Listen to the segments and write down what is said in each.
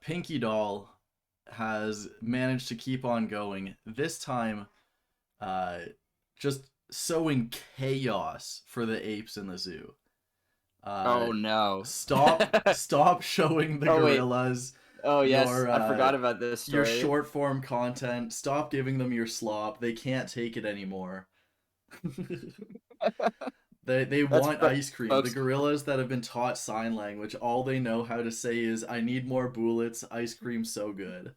Pinky Doll has managed to keep on going. This time, uh, just sowing chaos for the apes in the zoo. Uh, Oh no. stop showing the Oh wait. gorillas Oh yes, your I forgot about this your story. short form content. Stop giving them your slop. They can't take it anymore. They That's want ice cream. The folks. gorillas that have been taught sign language, all they know how to say is "I need more bullets. Ice cream so good."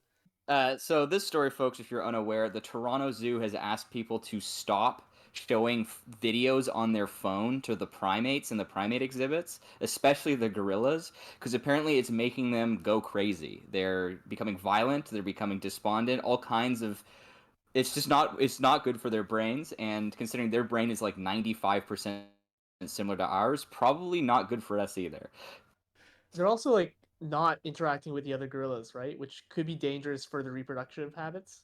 So this story, folks, if you're unaware, the Toronto Zoo has asked people to stop showing videos on their phone to the primates in the primate exhibits, especially the gorillas, because apparently it's making them go crazy. They're becoming violent. They're becoming despondent. All kinds of. It's not good for their brains, and considering their brain is like 95% similar to ours, probably not good for us either. They're also like not interacting with the other gorillas, right? Which could be dangerous for the reproductive habits.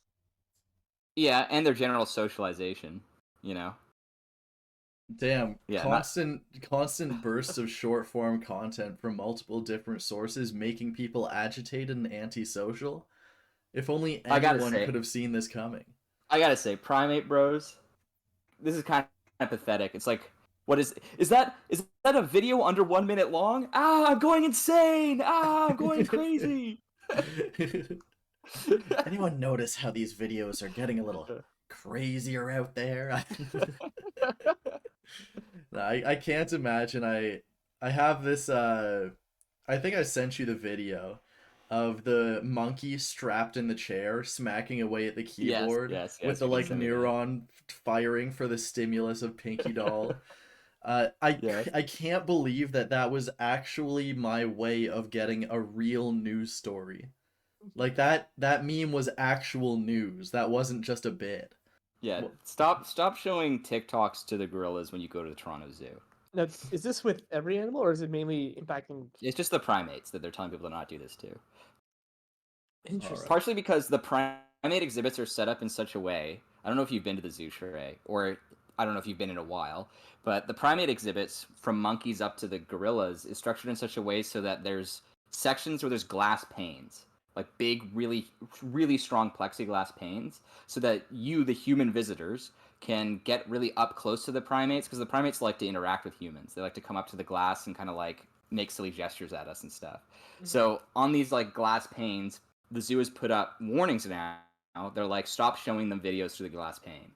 Yeah, and their general socialization, you know. Damn, Yeah, not constant bursts of short form content from multiple different sources making people agitated and antisocial. If only I gotta anyone say, could have seen this coming. primate bros. This is kind of pathetic. It's like, what is that a video under 1 minute long? Ah, I'm going insane. Ah, I'm going crazy. Anyone notice how these videos are getting a little crazier out there? I can't imagine. I have this I think I sent you the video of the monkey strapped in the chair smacking away at the Yes, keyboard yes, with yes. the You did like send me that. neuron firing for the stimulus of Pinky Doll. Yes. I can't believe that that was actually my way of getting a real news story. Like that meme was actual news. That wasn't just a bit. Yeah. Well, Stop showing TikToks to the gorillas when you go to the Toronto Zoo. Now, is this with every animal, or is it mainly impacting? It's just the primates that they're telling people to not do this to. all right. Interesting. Partially because the primate exhibits are set up in such a way. I don't know if you've been to the zoo, Sheree, or I don't know if you've been in a while, but the primate exhibits from monkeys up to the gorillas is structured in such a way so that there's sections where there's glass panes, like big, really, really strong plexiglass panes, so that you, the human visitors, can get really up close to the primates because the primates like to interact with humans. They like to come up to the glass and kind of like make silly gestures at us and stuff. So on these like glass panes, the zoo has put up warnings now. They're like, stop showing them videos through the glass pane.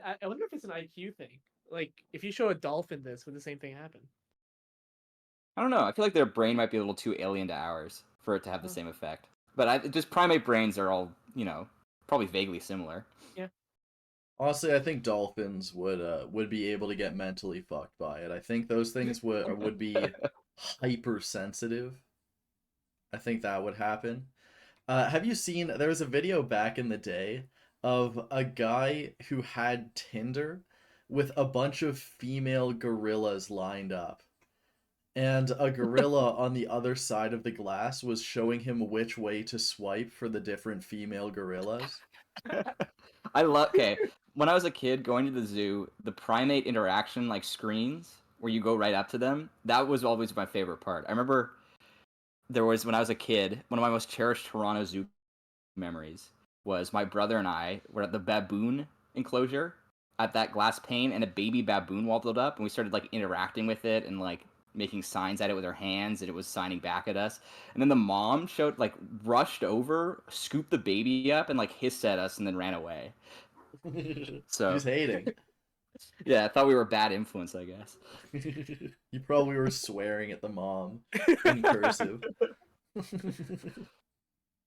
I wonder if it's an IQ thing. Like, if you show a dolphin this, would the same thing happen? I don't know. I feel like their brain might be a little too alien to ours for it to have the Oh, same effect. But just primate brains are all, probably vaguely similar. yeah. Honestly, I think dolphins would be able to get mentally fucked by it. I think those things would be hypersensitive. I think that would happen. Have you seen? There was a video back in the day of a guy who had Tinder with a bunch of female gorillas lined up, and a gorilla on the other side of the glass was showing him which way to swipe for the different female gorillas. Okay. When I was a kid going to the zoo, the primate interaction like screens where you go right up to them, that was always my favorite part. I remember there was when I was a kid, one of my most cherished Toronto Zoo memories was my brother and I were at the baboon enclosure at that glass pane, and a baby baboon waddled up, and we started like interacting with it and like making signs at it with her hands, and it was signing back at us. And then the mom rushed over, scooped the baby up, and like hissed at us, and then ran away. She's So hating. yeah, I thought we were a bad influence, I guess. You probably were swearing at the mom in cursive.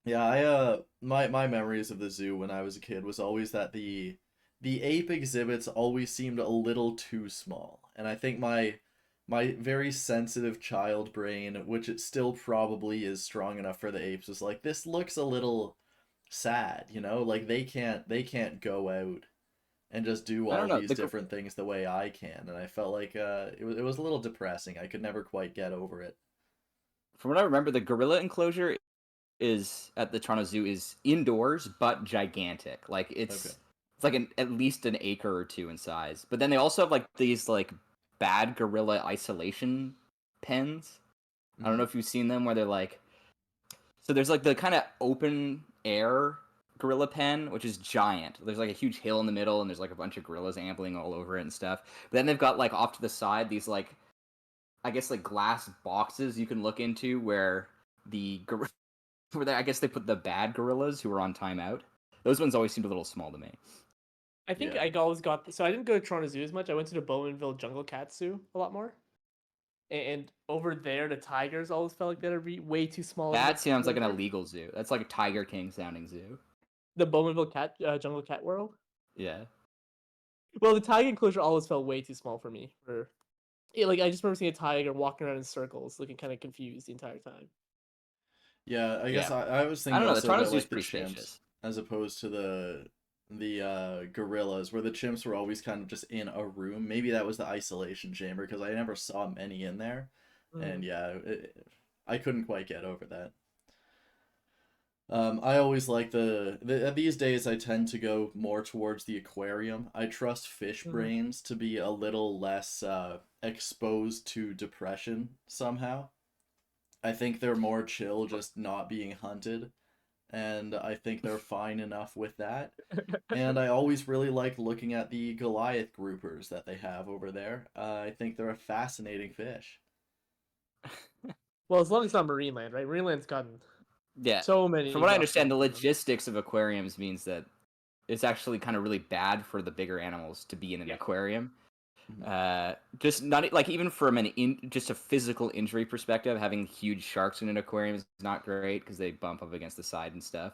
Yeah, my memories of the zoo when I was a kid was always that the ape exhibits always seemed a little too small. And I think my very sensitive child brain, which it still probably is strong enough for the apes, was like, this looks a little sad, you know? Like they can't go out and just do I all don't know. these different things the way I can. And I felt like it was a little depressing. I could never quite get over it. From what I remember, the gorilla enclosure is at the Toronto Zoo is indoors but gigantic. Like Okay. it's like at least an acre or two in size. But then they also have like these like bad gorilla isolation pens. I don't know Hmm. if you've seen them where they're like So there's like the kind of open air gorilla pen, which is giant. There's like a huge hill in the middle, and there's like a bunch of gorillas ambling all over it and stuff. But then they've got like off to the side these like, I guess, like glass boxes you can look into where I guess they put the bad gorillas who are on timeout. Those ones always seemed a little small to me. I think Yeah. I always got so I didn't go to Toronto Zoo as much. I went to the Bowmanville Jungle Cat Zoo a lot more. And over there, the tigers always felt like they'd be way too small. That sounds like an illegal zoo. That's like a Tiger King sounding zoo. The Bowmanville Jungle Cat World. Yeah. Well, the tiger enclosure always felt way too small for me. Like I just remember seeing a tiger walking around in circles, looking kind of confused the entire time. Yeah, I guess Yeah. I was I thinking don't know. The also Toronto about Zoo's like the pretty chimps spacious. as opposed to the gorillas, where the chimps were always kind of just in a room. Maybe that was the isolation chamber because I never saw many in there, and yeah, I couldn't quite get over that. I always like these days I tend to go more towards the aquarium. I trust fish brains to be a little less exposed to depression somehow. I think they're more chill just not being hunted, and I think they're fine enough with that. And I always really like looking at the Goliath groupers that they have over there. I think they're a fascinating fish. Well, as long as it's not marine land, right? Marine land's gotten Yeah. so many. From what I understand, the industrial. logistics of aquariums means that it's actually kind of really bad for the bigger animals to be in an aquarium. Just not like even from just a physical injury perspective, having huge sharks in an aquarium is not great because they bump up against the side and stuff.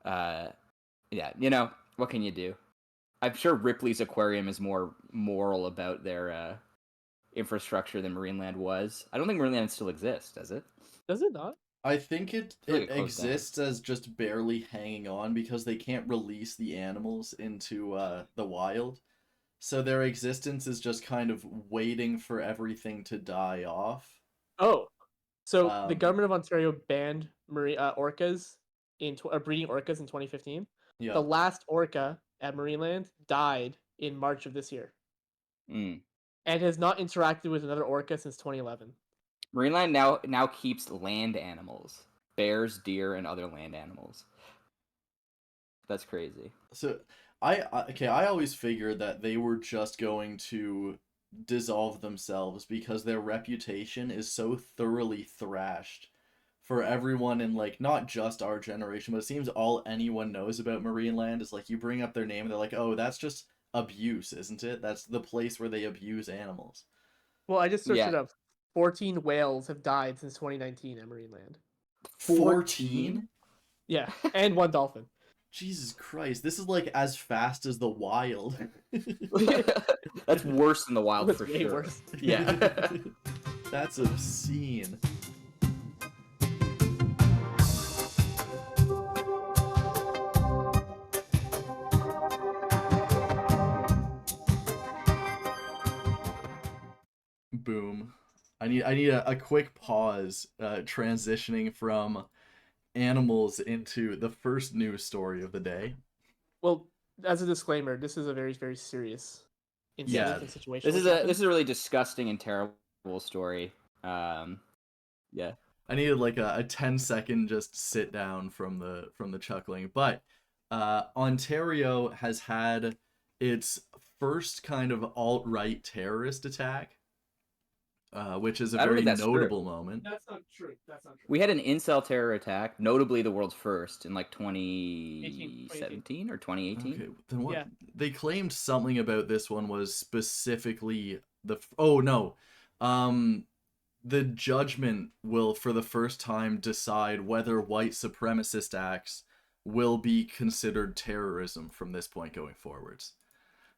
Yeah, what can you do? I'm sure Ripley's aquarium is more moral about their infrastructure than Marineland was. I don't think Marineland still exists, does it? Does it not? I think it I feel like it closed down. exists as just barely hanging on because they can't release the animals into the wild. So their existence is just kind of waiting for everything to die off. Oh, so the Um, government of Ontario banned orcas breeding orcas in 2015. yeah. The last orca at Marineland died in March of this year, Mm. and has not interacted with another orca since 2011. Marineland now keeps land animals, bears, deer, and other land animals. That's crazy. So I always figured that they were just going to dissolve themselves because their reputation is so thoroughly thrashed for everyone in like not just our generation, but it seems all anyone knows about Marineland is like you bring up their name and they're like, "Oh, that's just abuse, isn't it? That's the place where they abuse animals." Well, I just searched it up. 14 whales have died since 2019 at Marineland. 14? Yeah, and one dolphin. Jesus Christ, this is like as fast as the wild. That's worse than the wild That's for way sure. worse. Yeah. That's obscene. Boom. I need a quick pause transitioning from animals into the first news story of the day. Well, as a disclaimer, this is a very, very serious incident and situation. This is a really disgusting and terrible story. Yeah. I needed like a 10-second just sit down from the chuckling. But Ontario has had its first kind of alt-right terrorist attack, which is a I don't very think that's notable true. moment. That's not true. That's not true. We had an incel terror attack, notably the world's first in like 2017 or 2018. Okay, then what? Yeah. They claimed something about this one was specifically oh no. The judgment will for the first time decide whether white supremacist acts will be considered terrorism from this point going forwards.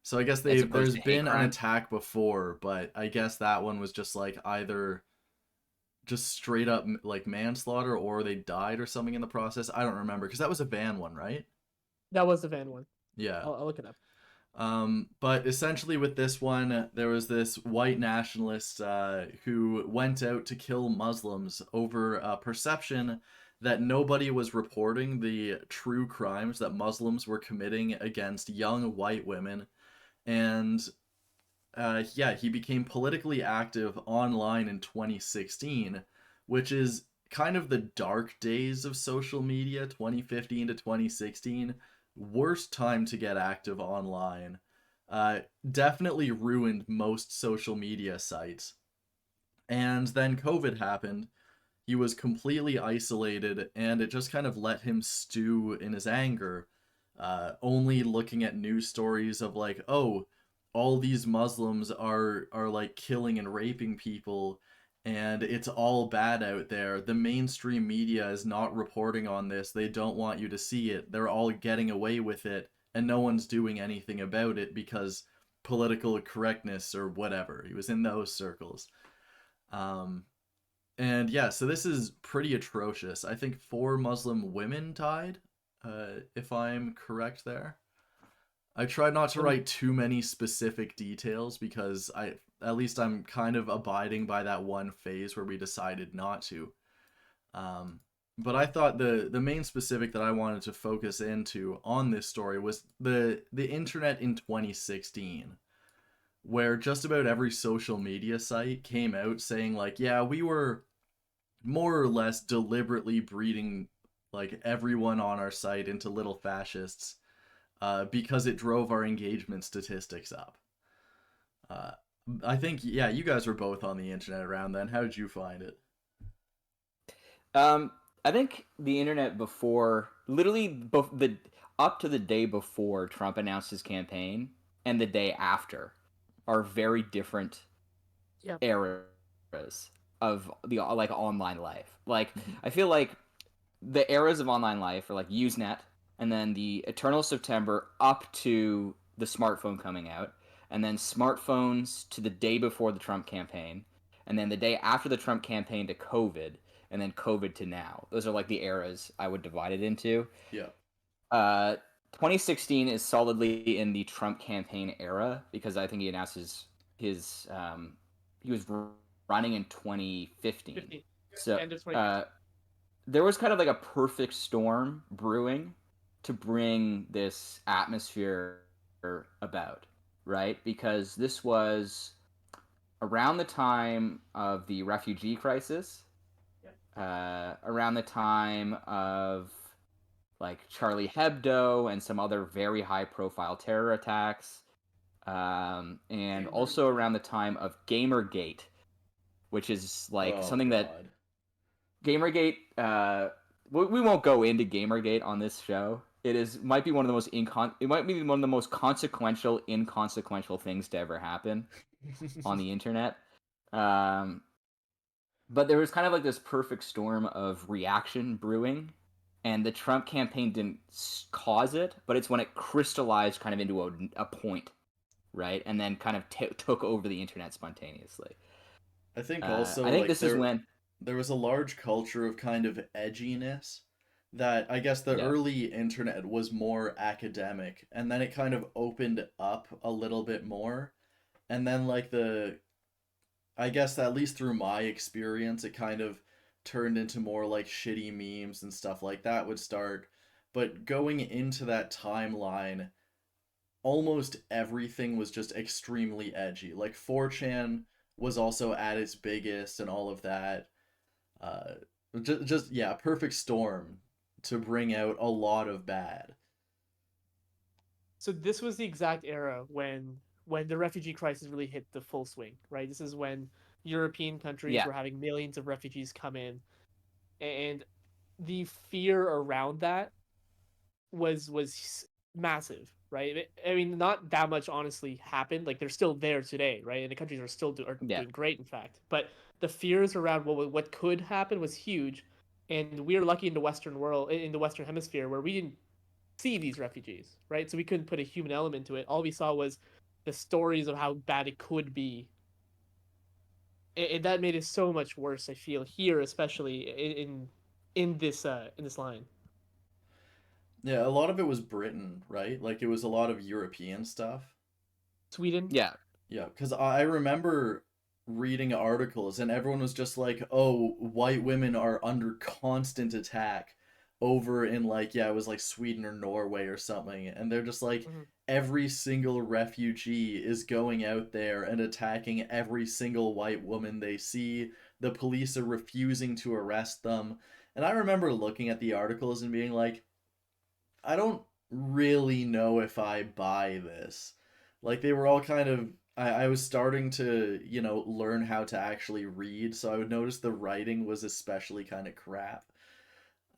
So I guess there's been an attack before, but I guess that one was just like either just straight up like manslaughter or they died or something in the process. I don't remember because that was a van one, right? That was the van one. Yeah. I'll look it up. But essentially with this one, there was this white nationalist who went out to kill Muslims over a perception that nobody was reporting the true crimes that Muslims were committing against young white women. And yeah, he became politically active online in 2016, which is kind of the dark days of social media, 2015 to 2016. Worst time to get active online. Definitely ruined most social media sites. And then COVID happened. He was completely isolated, and it just kind of let him stew in his anger, only looking at news stories of like, oh, all these Muslims are like killing and raping people, and it's all bad out there. The mainstream media is not reporting on this. They don't want you to see it. They're all getting away with it, and no one's doing anything about it because political correctness or whatever. He was in those circles. Um, and yeah, so this is pretty atrocious. I think 4 Muslim women died, if I'm correct there. I tried not to Um, write too many specific details because at least I'm kind of abiding by that one phase where we decided not to. Um, but I thought the main specific that I wanted to focus into on this story was the internet in 2016, where just about every social media site came out saying like, yeah, we were more or less deliberately breeding like everyone on our site into little fascists, because it drove our engagement statistics up. Uh, I think, yeah, you guys were both on the internet around then. How did you find it? Um, I think the internet before, literally the up to the day before Trump announced his campaign and the day after, are very different yeah. eras of the like online life. Like Mhm. I feel like the eras of online life are like Usenet, and then the Eternal September up to the smartphone coming out, and then smartphones to the day before the Trump campaign, and then the day after the Trump campaign to COVID, and then COVID to now. Those are like the eras I would divide it into. Yeah. Uh, 2016 is solidly in the Trump campaign era because I think he announced his he was running in 2015. 15. So End of 2015. there was kind of like a perfect storm brewing to bring this atmosphere about, right? Because this was around the time of the refugee crisis, Yeah. around the time of like Charlie Hebdo and some other very high profile terror attacks, and also around the time of Gamergate, which is like Oh something that God. Gamergate. We won't go into Gamergate on this show. Might be one of the most it might be one of the most consequential inconsequential things to ever happen on the internet. Um, but there was kind of like this perfect storm of reaction brewing, and the Trump campaign didn't cause it, but it's when it crystallized kind of into a point, right, and then kind of took over the internet spontaneously. I think I also think like this is when there was a large culture of kind of edginess that I guess the yeah early internet was more academic, and then it kind of opened up a little bit more, and then like the I guess at least through my experience, it kind of turned into more like shitty memes and stuff like that would start. But going into that timeline, almost everything was just extremely edgy. Like 4chan was also at its biggest and all of that. Uh, just yeah, perfect storm to bring out a lot of bad. So this was the exact era when the refugee crisis really hit the full swing, right? This is when European countries yeah were having millions of refugees come in, and the fear around that was massive, right? I mean, not that much honestly happened. Like they're still there today, right? And the countries are still are yeah doing great, in fact. But the fears around what could happen was huge, and we are lucky in the Western world, in the Western Hemisphere, where we didn't see these refugees, right? So we couldn't put a human element to it. All we saw was the stories of how bad it could be, and that made it so much worse. I feel here, especially in this line. Yeah, a lot of it was Britain, right? Like it was a lot of European stuff. Sweden. yeah Yeah, because I remember reading articles and everyone was just like, oh, white women are under constant attack over in like, yeah, it was like Sweden or Norway or something. And they're just like, Mhm. every single refugee is going out there and attacking every single white woman they see. the police are refusing to arrest them. And I remember looking at the articles and being like, I don't really know if I buy this. Like they were all kind of I was starting to, learn how to actually read, so I would notice the writing was especially kind of crap.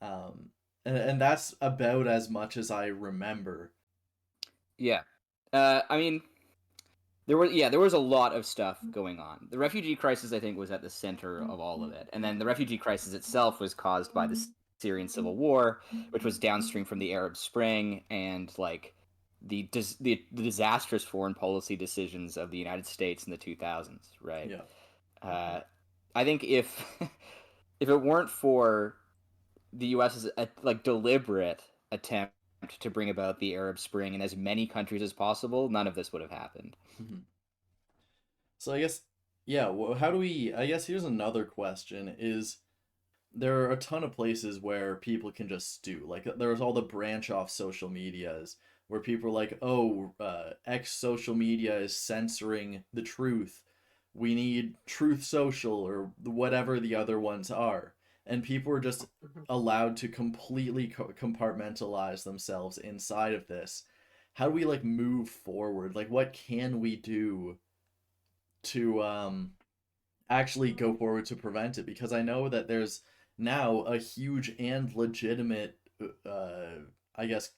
Um and that's about as much as I remember. Yeah. I mean, there was a lot of stuff going on. The refugee crisis, I think, was at the center of all of it, and then the refugee crisis itself was caused by the Syrian civil war, which was downstream from the Arab Spring and like the disastrous foreign policy decisions of the United States in the 2000s. Right. Yeah. I think if if it weren't for the U.S.'s like deliberate attempt to bring about the Arab Spring in as many countries as possible, none of this would have happened. Mhm. So I guess, yeah, how do we, I guess here's another question is there are a ton of places where people can just stew. Like there's all the branch off social medias where people are like, oh, X social media is censoring the truth. We need Truth Social or whatever the other ones are. And people are just allowed to completely compartmentalize themselves inside of this. How do we like move forward? Like what can we do to actually go forward to prevent it? Because I know that there's now a huge and legitimate, I guess,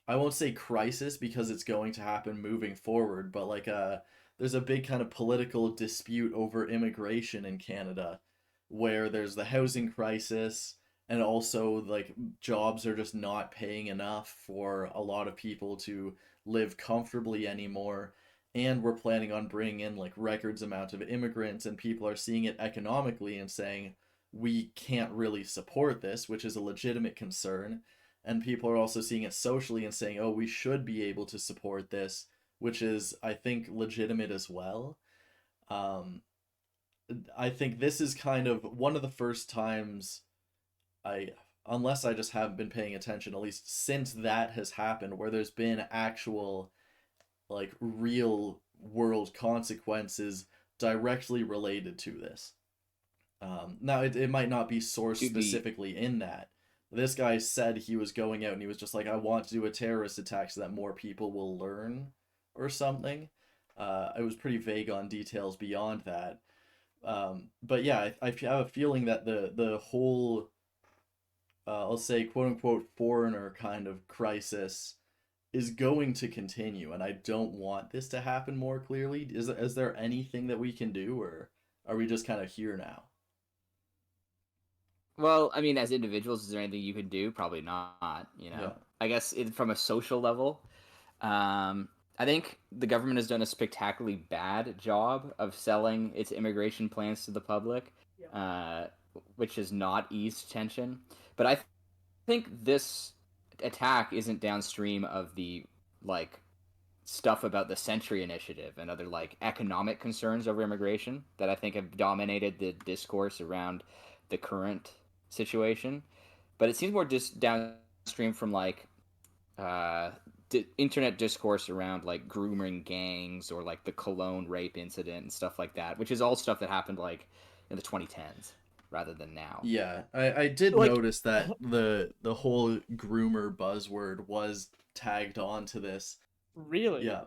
I won't say crisis because it's going to happen moving forward, but like there's a big kind of political dispute over immigration in Canada where there's the housing crisis and also like jobs are just not paying enough for a lot of people to live comfortably anymore, and we're planning on bringing in like records amount of immigrants, and people are seeing it economically and saying we can't really support this, which is a legitimate concern, and people are also seeing it socially and saying, oh, we should be able to support this, which is, I think, legitimate as well. Um, I think this is kind of one of the first times I, unless I just haven't been paying attention, at least since that has happened, where there's been actual, like, real world consequences directly related to this. Now, it might not be sourced To the specifically in that. This guy said he was going out and he was just like, I want to do a terrorist attack so that more people will learn or something. I was pretty vague on details beyond that. But yeah, I have a feeling that the whole, I'll say, quote unquote, foreigner kind of crisis is going to continue, and I don't want this to happen more clearly. Is there anything that we can do, or are we just kind of here now? Well, I mean, as individuals, is there anything you can do? Probably not. Yeah. I guess from a social level, um, I think the government has done a spectacularly bad job of selling its immigration plans to the public, Yeah. uh, which has not eased tension. But I think this attack isn't downstream of the like stuff about the Century Initiative and other like economic concerns over immigration that I think have dominated the discourse around the current situation. But it seems more just downstream from like uh, internet discourse around like grooming gangs or like the Cologne rape incident and stuff like that, which is all stuff that happened like in the 2010s rather than now. Yeah, I did Like, notice that the whole groomer buzzword was tagged on to this. really? Yeah.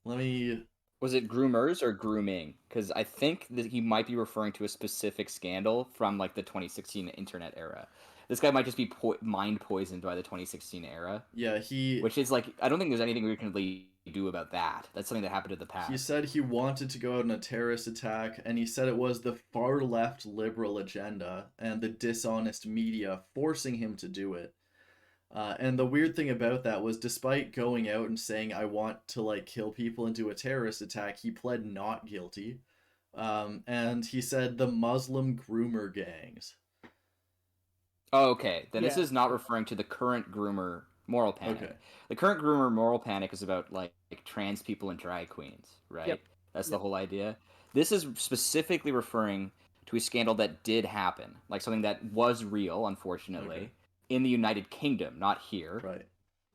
Let me. Was it groomers or grooming? Because I think that he might be referring to a specific scandal from like the 2016 internet era. This guy might just be mind poisoned by the 2016 era, Yeah, which is like I don't think there's anything we can really do about that. That's something that happened in the he past. said he wanted to go out on a terrorist attack, and he said it was the far left liberal agenda and the dishonest media forcing him to do it. And the weird thing about that was, despite going out and saying I want to like kill people and do a terrorist attack, he pled not guilty. And he said the Muslim groomer gangs. Oh, okay. Then this Yeah. is not referring to the current groomer moral Okay. panic. The current groomer moral panic is about like trans people and drag queens, Yep. right? That's the Yep. whole idea. This is specifically referring to a scandal that did happen, like something that was real, Okay. unfortunately, in the United Kingdom, not here, Right.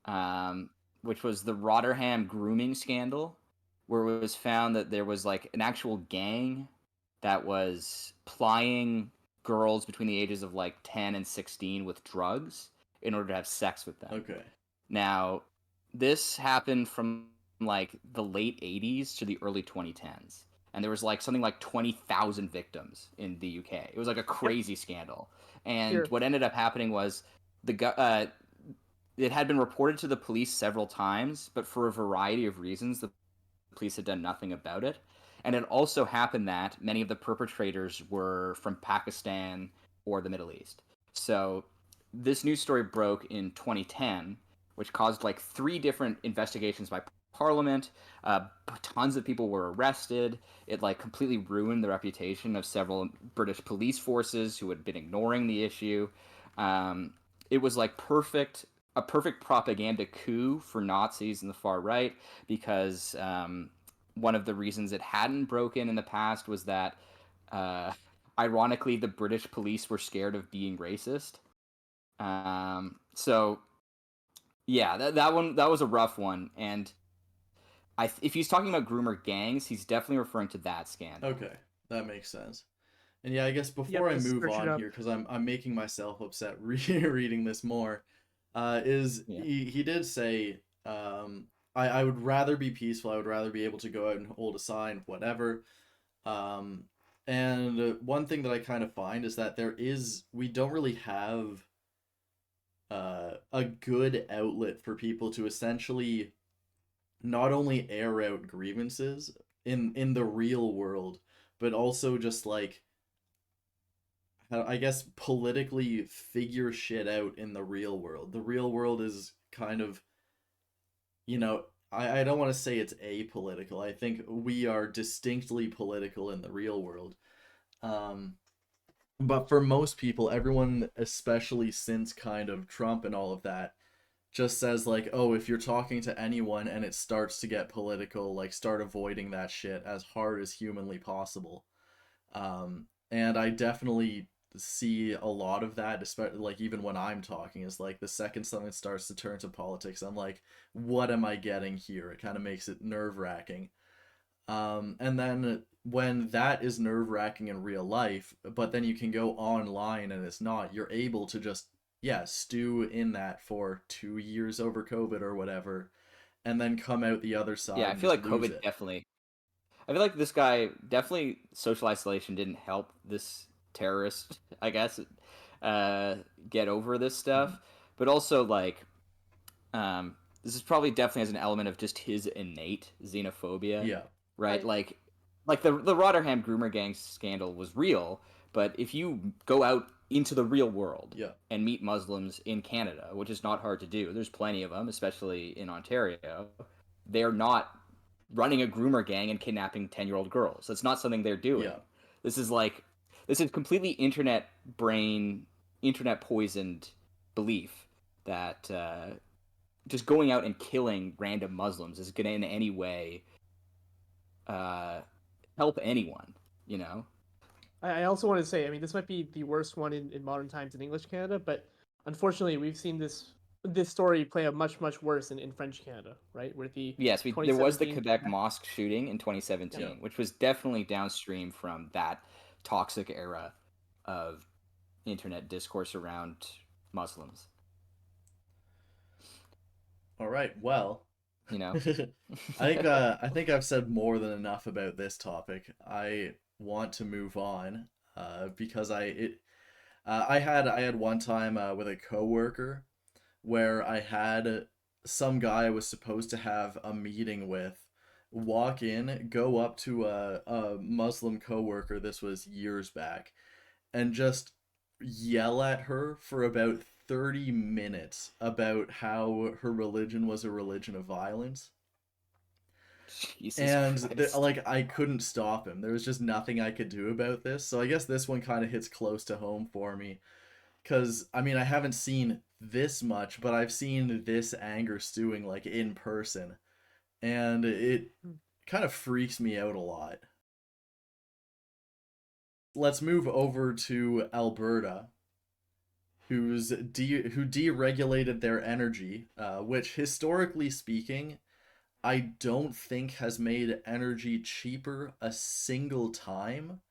um, which was the Rotterdam grooming scandal, where it was found that there was like an actual gang that was plying girls between the ages of like 10 and 16 with drugs in order to have sex with them. Okay. Now, this happened from like the late 80s to the early 2010s. And there was like something like 20,000 victims in the UK. It was like a crazy scandal. And Sure. what ended up happening was it had been reported to the police several times, but for a variety of reasons, the police had done nothing about it. And it also happened that many of the perpetrators were from Pakistan or the Middle East. So this news story broke in 2010, which caused like 3 different investigations by Parliament. Tons of people were arrested. It like completely ruined the reputation of several British police forces who had been ignoring the issue. Um, it was like a perfect propaganda coup for Nazis and the far right because one of the reasons it hadn't broken in the past was that, uh, ironically, the British police were scared of being racist. So yeah, that was a rough one, and if he's talking about groomer gangs, he's definitely referring to that scandal. Okay, that makes sense. And yeah, I guess before Yep. I Just move search it on up. here, because I'm making myself upset reading this more, is Yeah. he did say, I would rather be peaceful. I would rather be able to go out and hold a sign, whatever. Um, and one thing that I kind of find is that we don't really have a good outlet for people to essentially not only air out grievances in the real world, but also just like I guess politically figure shit out in the real world. The real world is kind of, I don't want to say it's apolitical. I think we are distinctly political in the real world. Um, but for most people, everyone, especially since kind of Trump and all of that, just says like, oh, if you're talking to anyone and it starts to get political, like start avoiding that shit as hard as humanly possible. And I definitely see a lot of that, especially like even when I'm talking, is like the second something starts to turn to politics, I'm like, what am I getting here? It kind of makes it nerve wracking. And then when that is nerve wracking in real life, but then you can go online and it's not, you're able to just, yeah, stew in that for 2 years over COVID or whatever, and then come out the other Yeah, side I and feel just like lose COVID it. definitely. I feel like this guy definitely social isolation didn't help this terrorist, I guess, uh, get over this Mhm. stuff. But also like, this is probably definitely has an element of just his innate xenophobia, Yeah, right? I Like the Rotterdam groomer gang scandal was real, but if you go out into the real world yeah, and meet Muslims in Canada, which is not hard to do, there's plenty of them, especially in Ontario. They're not running a groomer gang and kidnapping 10-year-old girls. That's not something they're doing. yeah. This is like this is completely internet poisoned belief that just going out and killing random Muslims is going to in any way uh, help anyone. You know? I also want to say, I mean, this might be the worst one in modern times in English Canada, but unfortunately, we've seen this story play out much worse in French Canada, right? Where the Yes, there was the 2017 Quebec Quebec, mosque shooting in yeah, Yeah. 2017, which was definitely downstream from that toxic era of internet discourse around Muslims. All right. Well, You know? I think I've said more than enough about this topic. I want to move on because I had one time with a coworker where I had some guy I was supposed to have a meeting with walk in, go up to a Muslim coworker, this was years back, and just yell at her for about 30 minutes about how her religion was a religion of violence. Jesus And Christ. like I couldn't stop him. There was just nothing I could do about this. So I guess this one kind of hits close to home for me cuz I mean I haven't seen this much, but I've seen this anger stewing like in person, and it kind of freaks me out a lot. Let's move over to Alberta, who deregulated their energy, which historically speaking, I don't think has made energy cheaper a single time.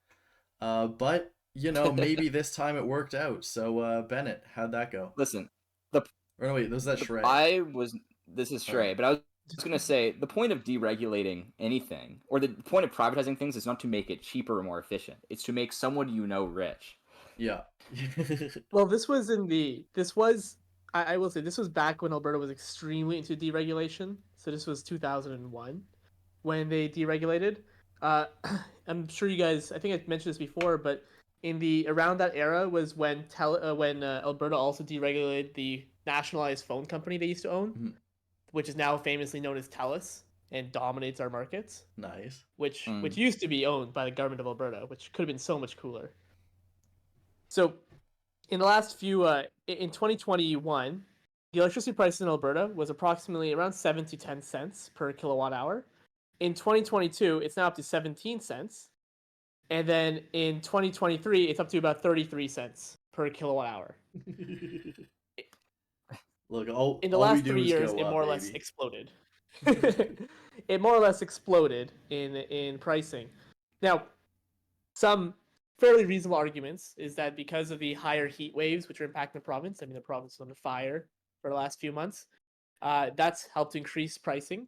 But you know, maybe this time it worked out. So Bennett, how'd that go? Listen, the Or no, wait, was that the Shrey? I was this is Oh. Stray, but I was gonna say the point of deregulating anything or the point of privatizing things is not to make it cheaper or more efficient. It's to make someone you know rich. Yeah. Well, I will say this was back when Alberta was extremely into deregulation. So this was 2001 when they deregulated. Uh, I'm sure you guys, I think I mentioned this before, but in the around that era was when Alberta also deregulated the nationalized phone company they used to own, Mhm. which is now famously known as TELUS and dominates our markets, Nice. which used to be owned by the government of Alberta, which could have been so much cooler. So in the last few in 2021, the electricity price in Alberta was approximately around 7 to 10 cents per kilowatt hour. In 2022, it's now up to 17 cents. And then in 2023, it's up to about 33 cents per kilowatt hour. Look, all In the all we last do 3 is years, go it up, more or less baby. exploded. It more or less exploded in pricing. Now, some fairly reasonable arguments is that because of the higher heat waves which are impacting the province, I mean the province is under fire for the last few months, that's helped increase pricing.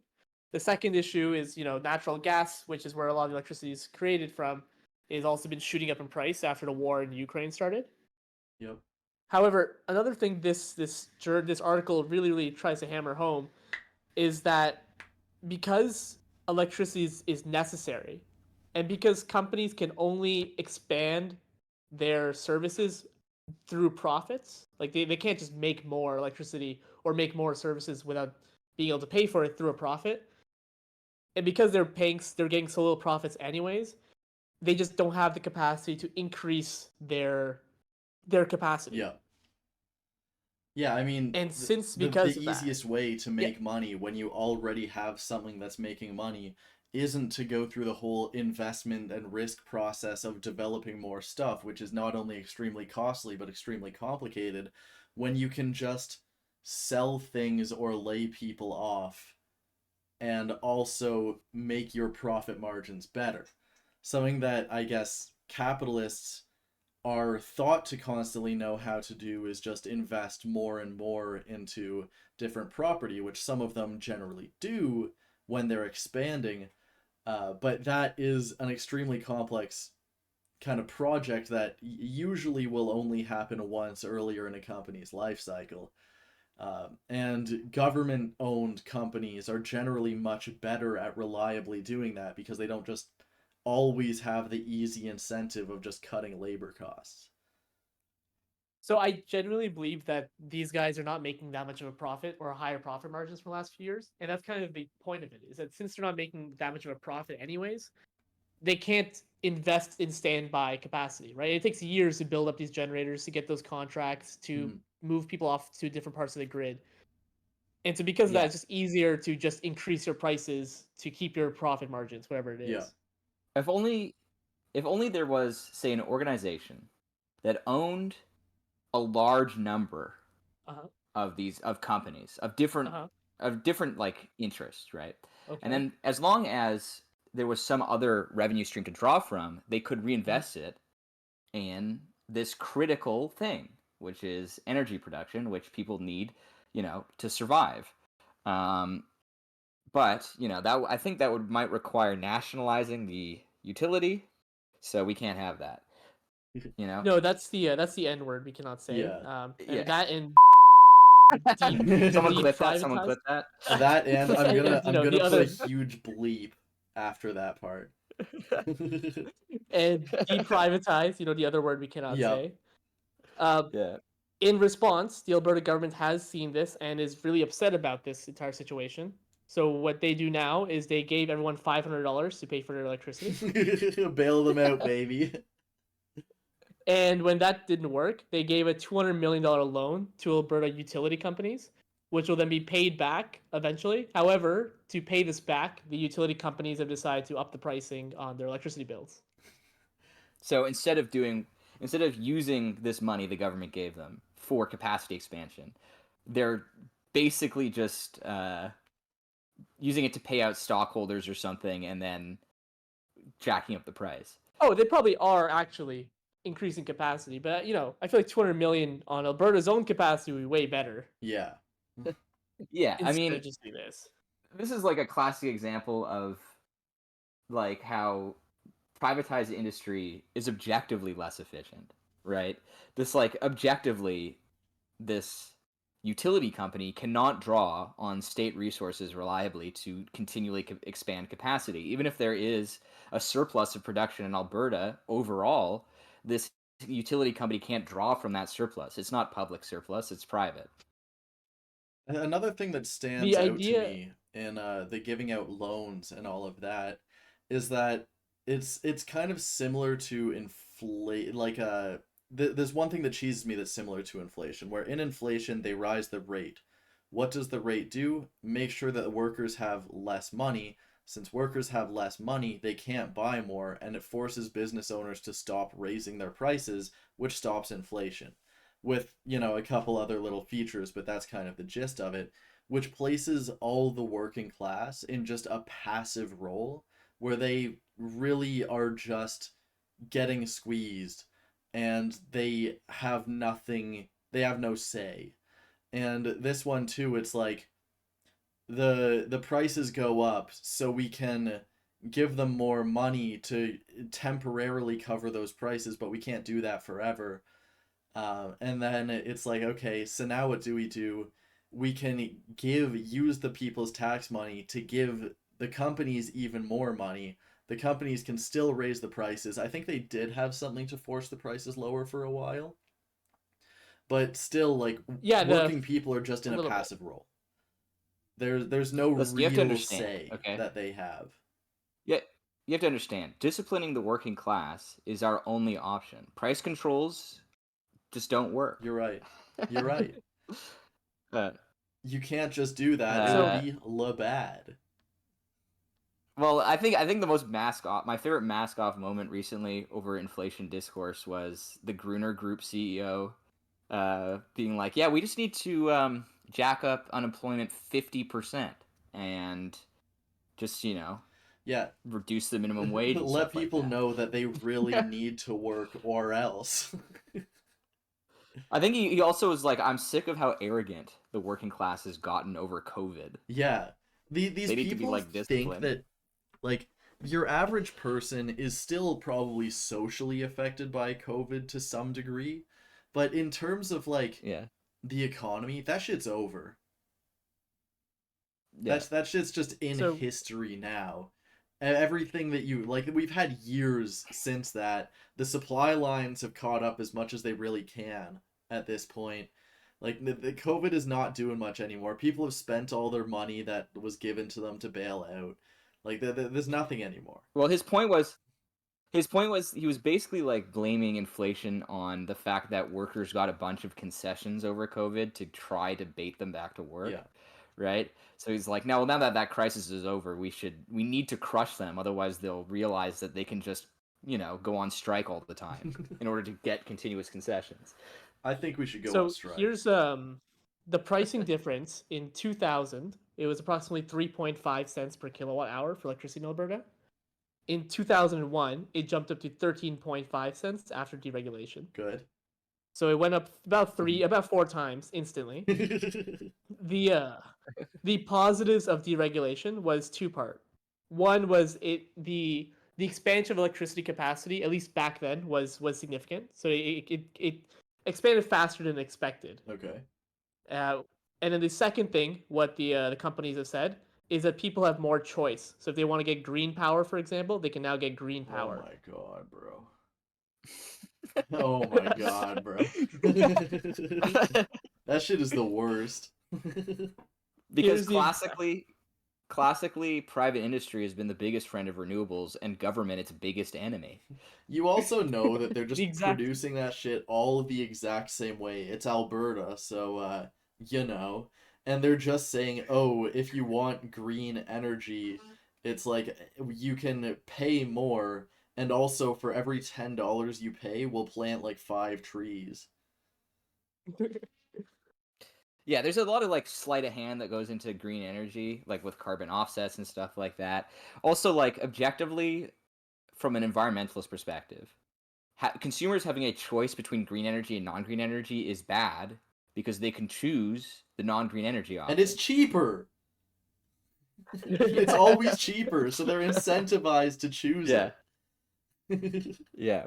The second issue is natural gas, which is where a lot of electricity is created from, is also been shooting up in price after the war in Ukraine started. Yep. However, another thing this article really tries to hammer home is that because electricity is necessary and because companies can only expand their services through profits, like they can't just make more electricity or make more services without being able to pay for it through a profit, and because they're getting so little profits anyways, they just don't have the capacity to increase their capacity. Yeah. Yeah, I mean, And since the because of that, easiest way to yeah. make money when you already have something that's making money isn't to go through the whole investment and risk process of developing more stuff, which is not only extremely costly but extremely complicated, when you can just sell things or lay people off and also make your profit margins better. Something that I guess capitalists are thought to constantly know how to do is just invest more and more into different property, which some of them generally do when they're expanding. But that is an extremely complex kind of project that usually will only happen once earlier in a company's life cycle. And government owned companies are generally much better at reliably doing that because they don't just always have the easy incentive of just cutting labor costs. So I genuinely believe that these guys are not making that much of a profit or higher profit margins for the last few years, and that's kind of the point of it. Is that since they're not making that much of a profit anyways, they can't invest in standby capacity, right? It takes years to build up these generators to get those contracts to Mm-hmm. move people off to different parts of the grid. And so because of that, Yeah. it's just easier to just increase your prices to keep your profit margins, whatever it Yeah. is. If only there was, say, an organization that owned a large number Uh-huh. of these companies Uh-huh. of different like interests, right? And Okay. then as long as there was some other revenue stream to draw from, they could Mhm. reinvest it in this critical thing, which is energy production, which people need, to survive. Um, but that I think that would might require nationalizing the utility, so we can't have that. You know, No, that's the N word we cannot say. Yeah. And yeah. that and Someone clip that. Someone deprivatized. clip that. That and And I'm gonna the put a other huge bleep after that part. and deprivatize, the other word we cannot Yep. say. Um, Yeah. in response, the Alberta government has seen this and is really upset about this entire situation. So what they do now is they gave everyone $500 to pay for their electricity. Bail them out, baby. And when that didn't work, they gave a $200 million loan to Alberta utility companies, which will then be paid back eventually. However, to pay this back, the utility companies have decided to up the pricing on their electricity bills. So instead of using this money the government gave them for capacity expansion, they're basically just using it to pay out stockholders or something, and then jacking up the price. Oh, they probably are actually increasing capacity, but I feel like 200 million on Alberta's own capacity would be way better Yeah. Yeah, I instead mean, of just do this. this is like a classic example of like how privatized industry is objectively less efficient, right? This like objectively, this utility company cannot draw on state resources reliably to continually expand capacity. Even if there is a surplus of production in Alberta overall, this utility company can't draw from that surplus. It's not public surplus, it's private. Another thing that stands The out to idea, me in the giving out loans and all of that is that it's kind of similar to inflate like there's one thing that cheeses me that's similar to inflation, where in inflation they rise the rate. What does the rate do? Make sure that the workers have less money. Since workers have less money, they can't buy more, and it forces business owners to stop raising their prices, which stops inflation with, a couple other little features, but that's kind of the gist of it, which places all the working class in just a passive role where they really are just getting squeezed and they have nothing, they have no say. And this one too, it's like the prices go up so we can give them more money to temporarily cover those prices, but we can't do that forever. And then it's like, okay, so now what do we do? We can use the people's tax money to give the companies even more money. The companies can still raise the prices. I think they did have something to force the prices lower for a while, but still, like, yeah, working people are just a in a little bit. passive role. There's no Listen, you have to real understand, say okay? that they have. Yeah, you have to understand, disciplining the working class is our only option. Price controls just don't work. You're right. You're right. uh, You can't just do that. It would uh, So be la bad. well, I think the most mask off, my favorite mask off moment recently over inflation discourse was the Gruner Group CEO being like, "Yeah, we just need to jack up unemployment 50% and just Yeah, reduce the minimum wage and let stuff like people that." know that they really need to work or else. I think he also was like, I'm sick of how arrogant the working class has gotten over COVID. Yeah. These They need to be people like think disciplined. that, like, your average person is still probably socially affected by COVID to some degree, but in terms of, like, Yeah. the economy, that shit's over. Yeah. That shit's just in so history now. Everything that you like, we've had years since that. The supply lines have caught up as much as they really can at this point. Like the COVID is not doing much anymore. People have spent all their money that was given to them to bail out. Like there's nothing anymore. Well, his point was he was basically like blaming inflation on the fact that workers got a bunch of concessions over COVID to try to bait them back to work, Yeah. right? So he's like, now that that crisis is over, we need to crush them, otherwise they'll realize that they can just go on strike all the time in order to get continuous concessions. I think we should go on so strike. here's the pricing difference in 2000. It was approximately 3.5 cents per kilowatt hour for electricity in Alberta. In 2001, it jumped up to 13.5 cents after deregulation. Good. So it went up about four times instantly. The uh, the positives of deregulation was two-part. One was the expansion of electricity capacity, at least back then, was significant. So it expanded faster than expected. Okay. Uh, and then the second thing, what the companies have said, is that people have more choice. So if they want to get green power, for example, they can now get green Oh power. my god, bro. Oh my god, bro. That shit is the worst. Because Here's the classically private industry has been the biggest friend of renewables and government its biggest enemy. You also know that they're the just exact producing that shit all the exact same way. It's Alberta, so you know. And they're just saying, "Oh, if you want green energy, it's like you can pay more, and also for every $10 you pay, we'll plant like 5 trees." Yeah, there's a lot of like sleight of hand that goes into green energy, like with carbon offsets and stuff like that. Also, like objectively, from an environmentalist perspective, consumers having a choice between green energy and non-green energy is bad because they can choose the non-green energy option. And it's cheaper. It's always cheaper, so they're incentivized to choose it. Yeah.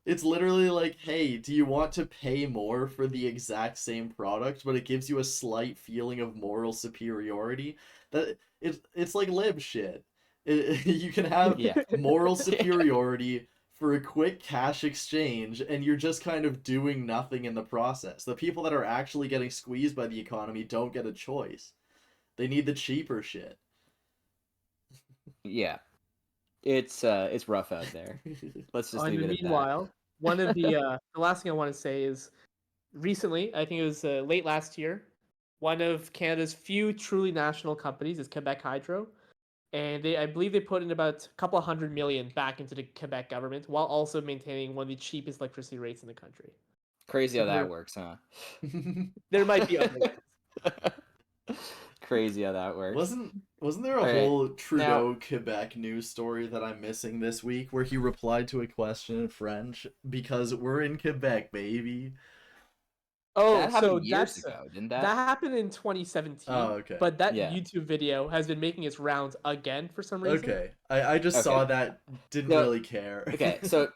It's literally like, hey, do you want to pay more for the exact same product, but it gives you a slight feeling of moral superiority? That it's like lib shit. You can have Yeah. moral superiority for a quick cash exchange, and you're just kind of doing nothing in the process. The people that are actually getting squeezed by the economy don't get a choice. They need the cheaper shit. Yeah. It's rough out there. Let's just leave it at Meanwhile, one of the last thing I want to say is recently, I think it was late last year, one of Canada's few truly national companies is Quebec Hydro, and I believe they put in about a couple of $100 million back into the Quebec government while also maintaining one of the cheapest electricity rates in the country. Crazy So how that works, huh? There might be other ways. Crazy how that works. Wasn't there a All right, whole Trudeau now- Quebec news story that I'm missing this week where he replied to a question in French because we're in Quebec, baby? Oh, that so happened years ago, didn't that? that happened in 2017. Oh, okay. But that Yeah. YouTube video has been making its rounds again for some reason. Okay. I just saw that, didn't No, really care. Okay, so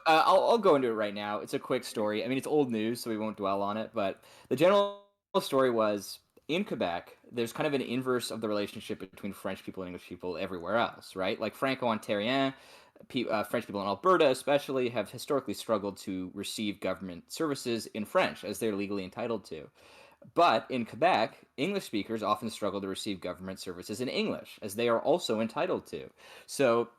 I'll go into it right now. It's a quick story. I mean, it's old news, so we won't dwell on it. But the general story was in Quebec, there's kind of an inverse of the relationship between French people and English people everywhere else, right? Like Franco-Ontariens, French people in Alberta especially have historically struggled to receive government services in French as they're legally entitled to. But in Quebec, English speakers often struggle to receive government services in English as they are also entitled to. So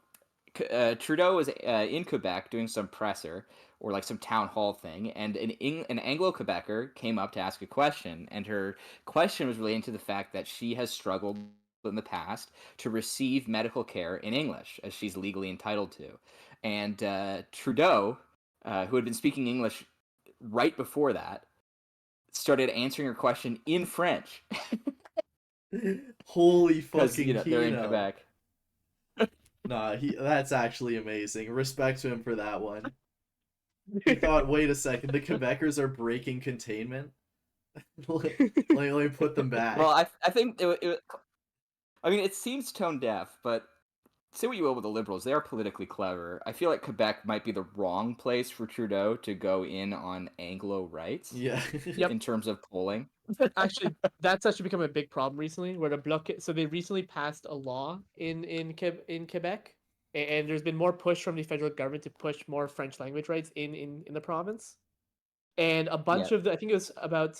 Trudeau was in Quebec doing some presser or like some town hall thing, and an Anglo-Quebecer came up to ask a question, and her question was relating to the fact that she has struggled in the past to receive medical care in English, as she's legally entitled to. And Trudeau, who had been speaking English right before that, started answering her question in French. Holy Because, fucking they're in Kino. Quebec. Nah, that's actually amazing. Respect to him for that one. He thought, wait a second, the Quebecers are breaking containment? let me put them back. Well, I think I mean, it seems tone deaf, but say what you will with the Liberals, they are politically clever. I feel like Quebec might be the wrong place for Trudeau to go in on Anglo rights. Yeah. Yep. In terms of polling. Actually, that's actually become a big problem recently. Where the bloc, so they recently passed a law in Quebec, and there's been more push from the federal government to push more French language rights in the province. And a bunch of I think it was about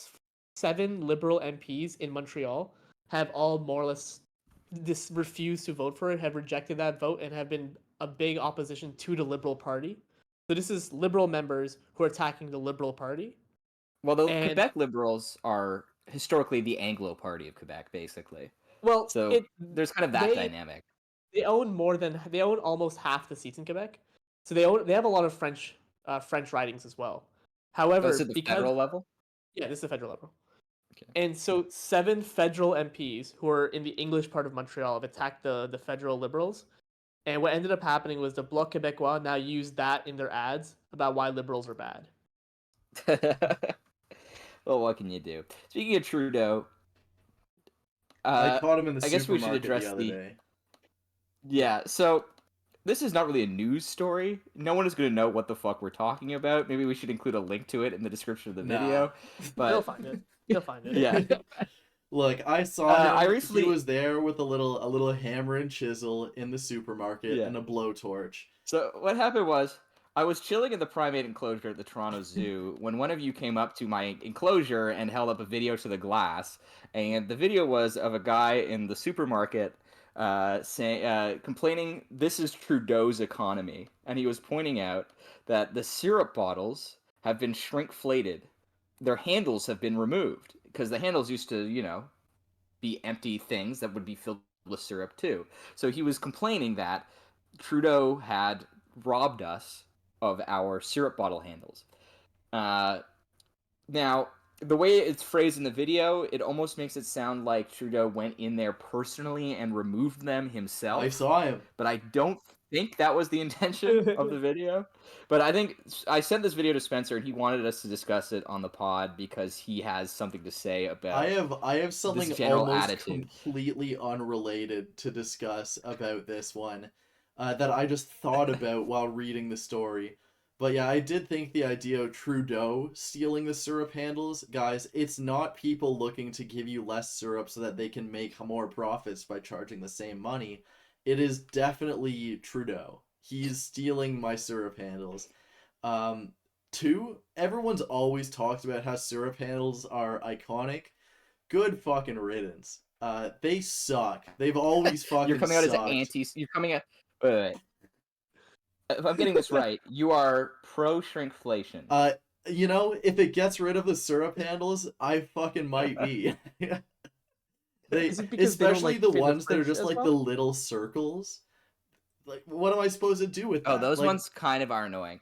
7 Liberal MPs in Montreal have all more or less refused to vote for it, have rejected that vote, and have been a big opposition to the Liberal Party. So this is Liberal members who are attacking the Liberal Party. Well, the Quebec Liberals are historically the Anglo Party of Quebec, basically. Well, so there's kind of that dynamic. They own almost half the seats in Quebec, so they have a lot of French ridings as well. However, This is the federal level? Yeah, this is the federal level. Okay. And so 7 federal MPs who are in the English part of Montreal have attacked the federal Liberals. And what ended up happening was the Bloc Québécois now used that in their ads about why Liberals are bad. Well, what can you do? Speaking of Trudeau, I caught him in the I guess we should supermarket address the other day. Yeah, so this is not really a news story. No one is going to know what the fuck we're talking about. Maybe we should include a link to it in the description of the video. But They'll find it. You'll find it. Yeah. Look, I saw him. recently- He was there with a little hammer and chisel in the supermarket Yeah. and a blowtorch. So what happened was I was chilling in the primate enclosure at the Toronto Zoo when one of you came up to my enclosure and held up a video to the glass, and the video was of a guy in the supermarket complaining this is Trudeau's economy, and he was pointing out that the syrup bottles have been shrinkflated. Their handles have been removed because the handles used to, be empty things that would be filled with syrup too. So he was complaining that Trudeau had robbed us of our syrup bottle handles. Now, the way it's phrased in the video, it almost makes it sound like Trudeau went in there personally and removed them himself. I saw him. But I don't think that was the intention of the video. But I think I sent this video to Spencer, and he wanted us to discuss it on the pod because he has something to say about I have something general almost attitude. completely unrelated to discuss about this one that I just thought about while reading the story. But yeah, I did think the idea of Trudeau stealing the syrup handles, guys, it's not people looking to give you less syrup so that they can make more profits by charging the same money. It is definitely Trudeau. He's stealing my syrup handles. Um, Two, everyone's always talked about how syrup handles are iconic. Good fucking riddance. They suck. They've always fucking You're coming out as an sucked. anti. You're coming out. Wait. If I'm getting this right, you are pro shrinkflation. You know, if it gets rid of the syrup handles, I fucking might be. They, Is it because they don't, especially like, the fit in the ones that are fridge just as like well? the little circles. Like, what am I supposed to do with that? Oh, those Like, ones kind of are annoying.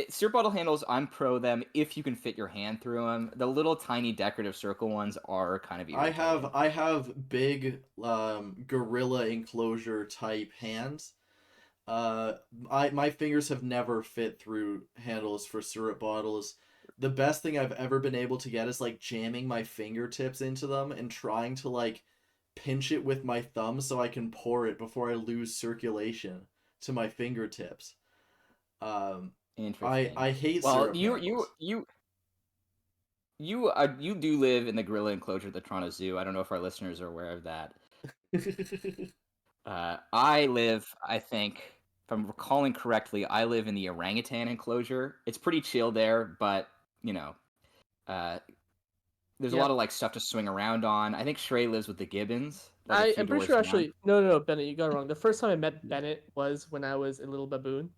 Syrup bottle handles, I'm pro them if you can fit your hand through them. The little tiny decorative circle ones are kind of irritating. I have big gorilla enclosure type hands. My fingers have never fit through handles for syrup bottles. The best thing I've ever been able to get is like jamming my fingertips into them and trying to like pinch it with my thumb so I can pour it before I lose circulation to my fingertips. Um, Interesting. I hate Well, syrup handles. you do live in the gorilla enclosure at the Toronto Zoo. I don't know if our listeners are aware of that. I live, I think, if I'm recalling correctly, I live in the orangutan enclosure. It's pretty chill there, but you know, uh, there's a Yeah. lot of like stuff to swing around on. I think Shrey lives with the gibbons, like a few I'm pretty doors sure down. actually. No, Bennett, you got it wrong. The first time I met Bennett was when I was a little baboon,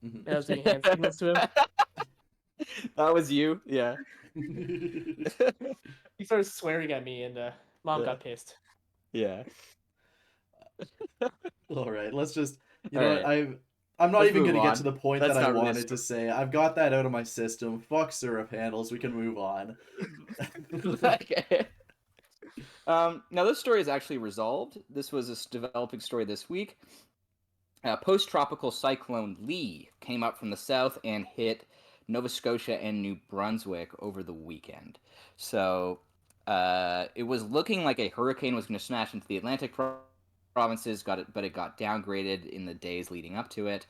and I was doing hand signals to him. That was you, yeah. He started swearing at me, and Mom Yeah. got pissed. Yeah. All right, let's just, you All know right. what, I'm not Let's even move gonna get on. to the point That's that I not really a wanted to say. I've got that out of my system. Fuck syrup handles. We can move on. Okay. Now this story is actually resolved. This was a developing story this week. Post-tropical cyclone Lee came up from the south and hit Nova Scotia and New Brunswick over the weekend. So it was looking like a hurricane was going to smash into the Atlantic provinces, but it got downgraded in the days leading up to it.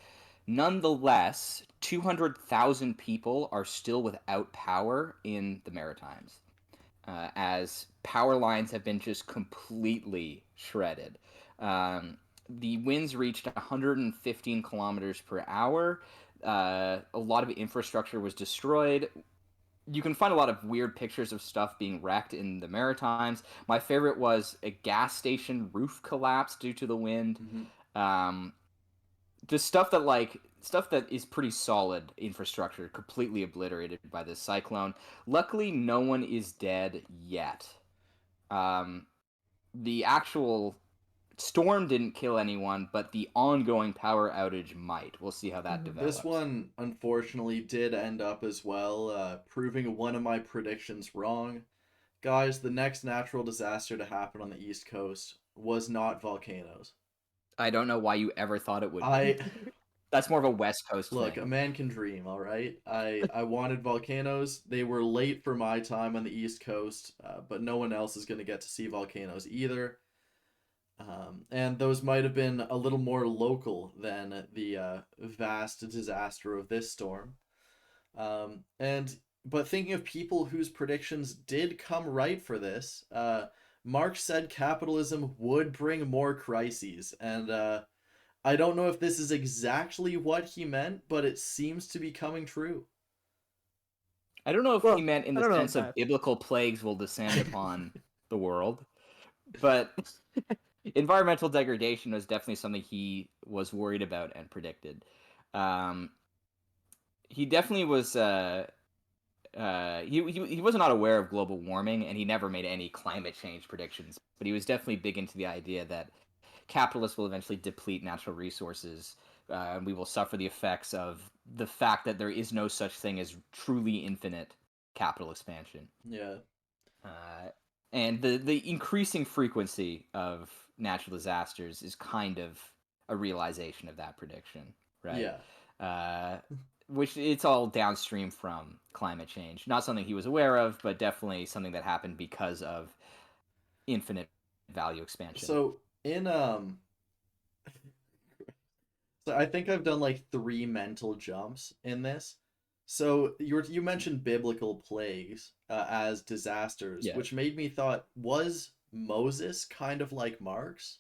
Nonetheless, 200,000 people are still without power in the Maritimes, as power lines have been just completely shredded. The winds reached 115 kilometers per hour. A lot of infrastructure was destroyed. You can find a lot of weird pictures of stuff being wrecked in the Maritimes. My favorite was a gas station roof collapse due to the wind. Just stuff that is pretty solid infrastructure completely obliterated by this cyclone. Luckily, no one is dead yet. The actual storm didn't kill anyone, but the ongoing power outage might. We'll see how that develops. This one, unfortunately, did end up as well, proving one of my predictions wrong. Guys, the next natural disaster to happen on the East Coast was not volcanoes. I don't know why you ever thought it would I be. That's more of a West Coast look, thing. a man can dream, all right? I wanted volcanoes. They were late for my time on the East Coast, but no one else is going to get to see volcanoes either. And those might have been a little more local than the vast disaster of this storm. But thinking of people whose predictions did come right for this, Marx said capitalism would bring more crises, and I don't know if this is exactly what he meant, but it seems to be coming true. I don't know if Well, he meant in I the don't know sense of that. biblical plagues will descend upon the world, but environmental degradation was definitely something he was worried about and predicted. He definitely was. He was not aware of global warming, and he never made any climate change predictions. But he was definitely big into the idea that capitalists will eventually deplete natural resources, and we will suffer the effects of the fact that there is no such thing as truly infinite capital expansion. Yeah. And the increasing frequency of natural disasters is kind of a realization of that prediction, right? Yeah. Which it's all downstream from climate change. Not something he was aware of, but definitely something that happened because of infinite value expansion. So so I think I've done like 3 mental jumps in this. So you mentioned biblical plagues as disasters, Yeah. which made me thought, was Moses kind of like Marx?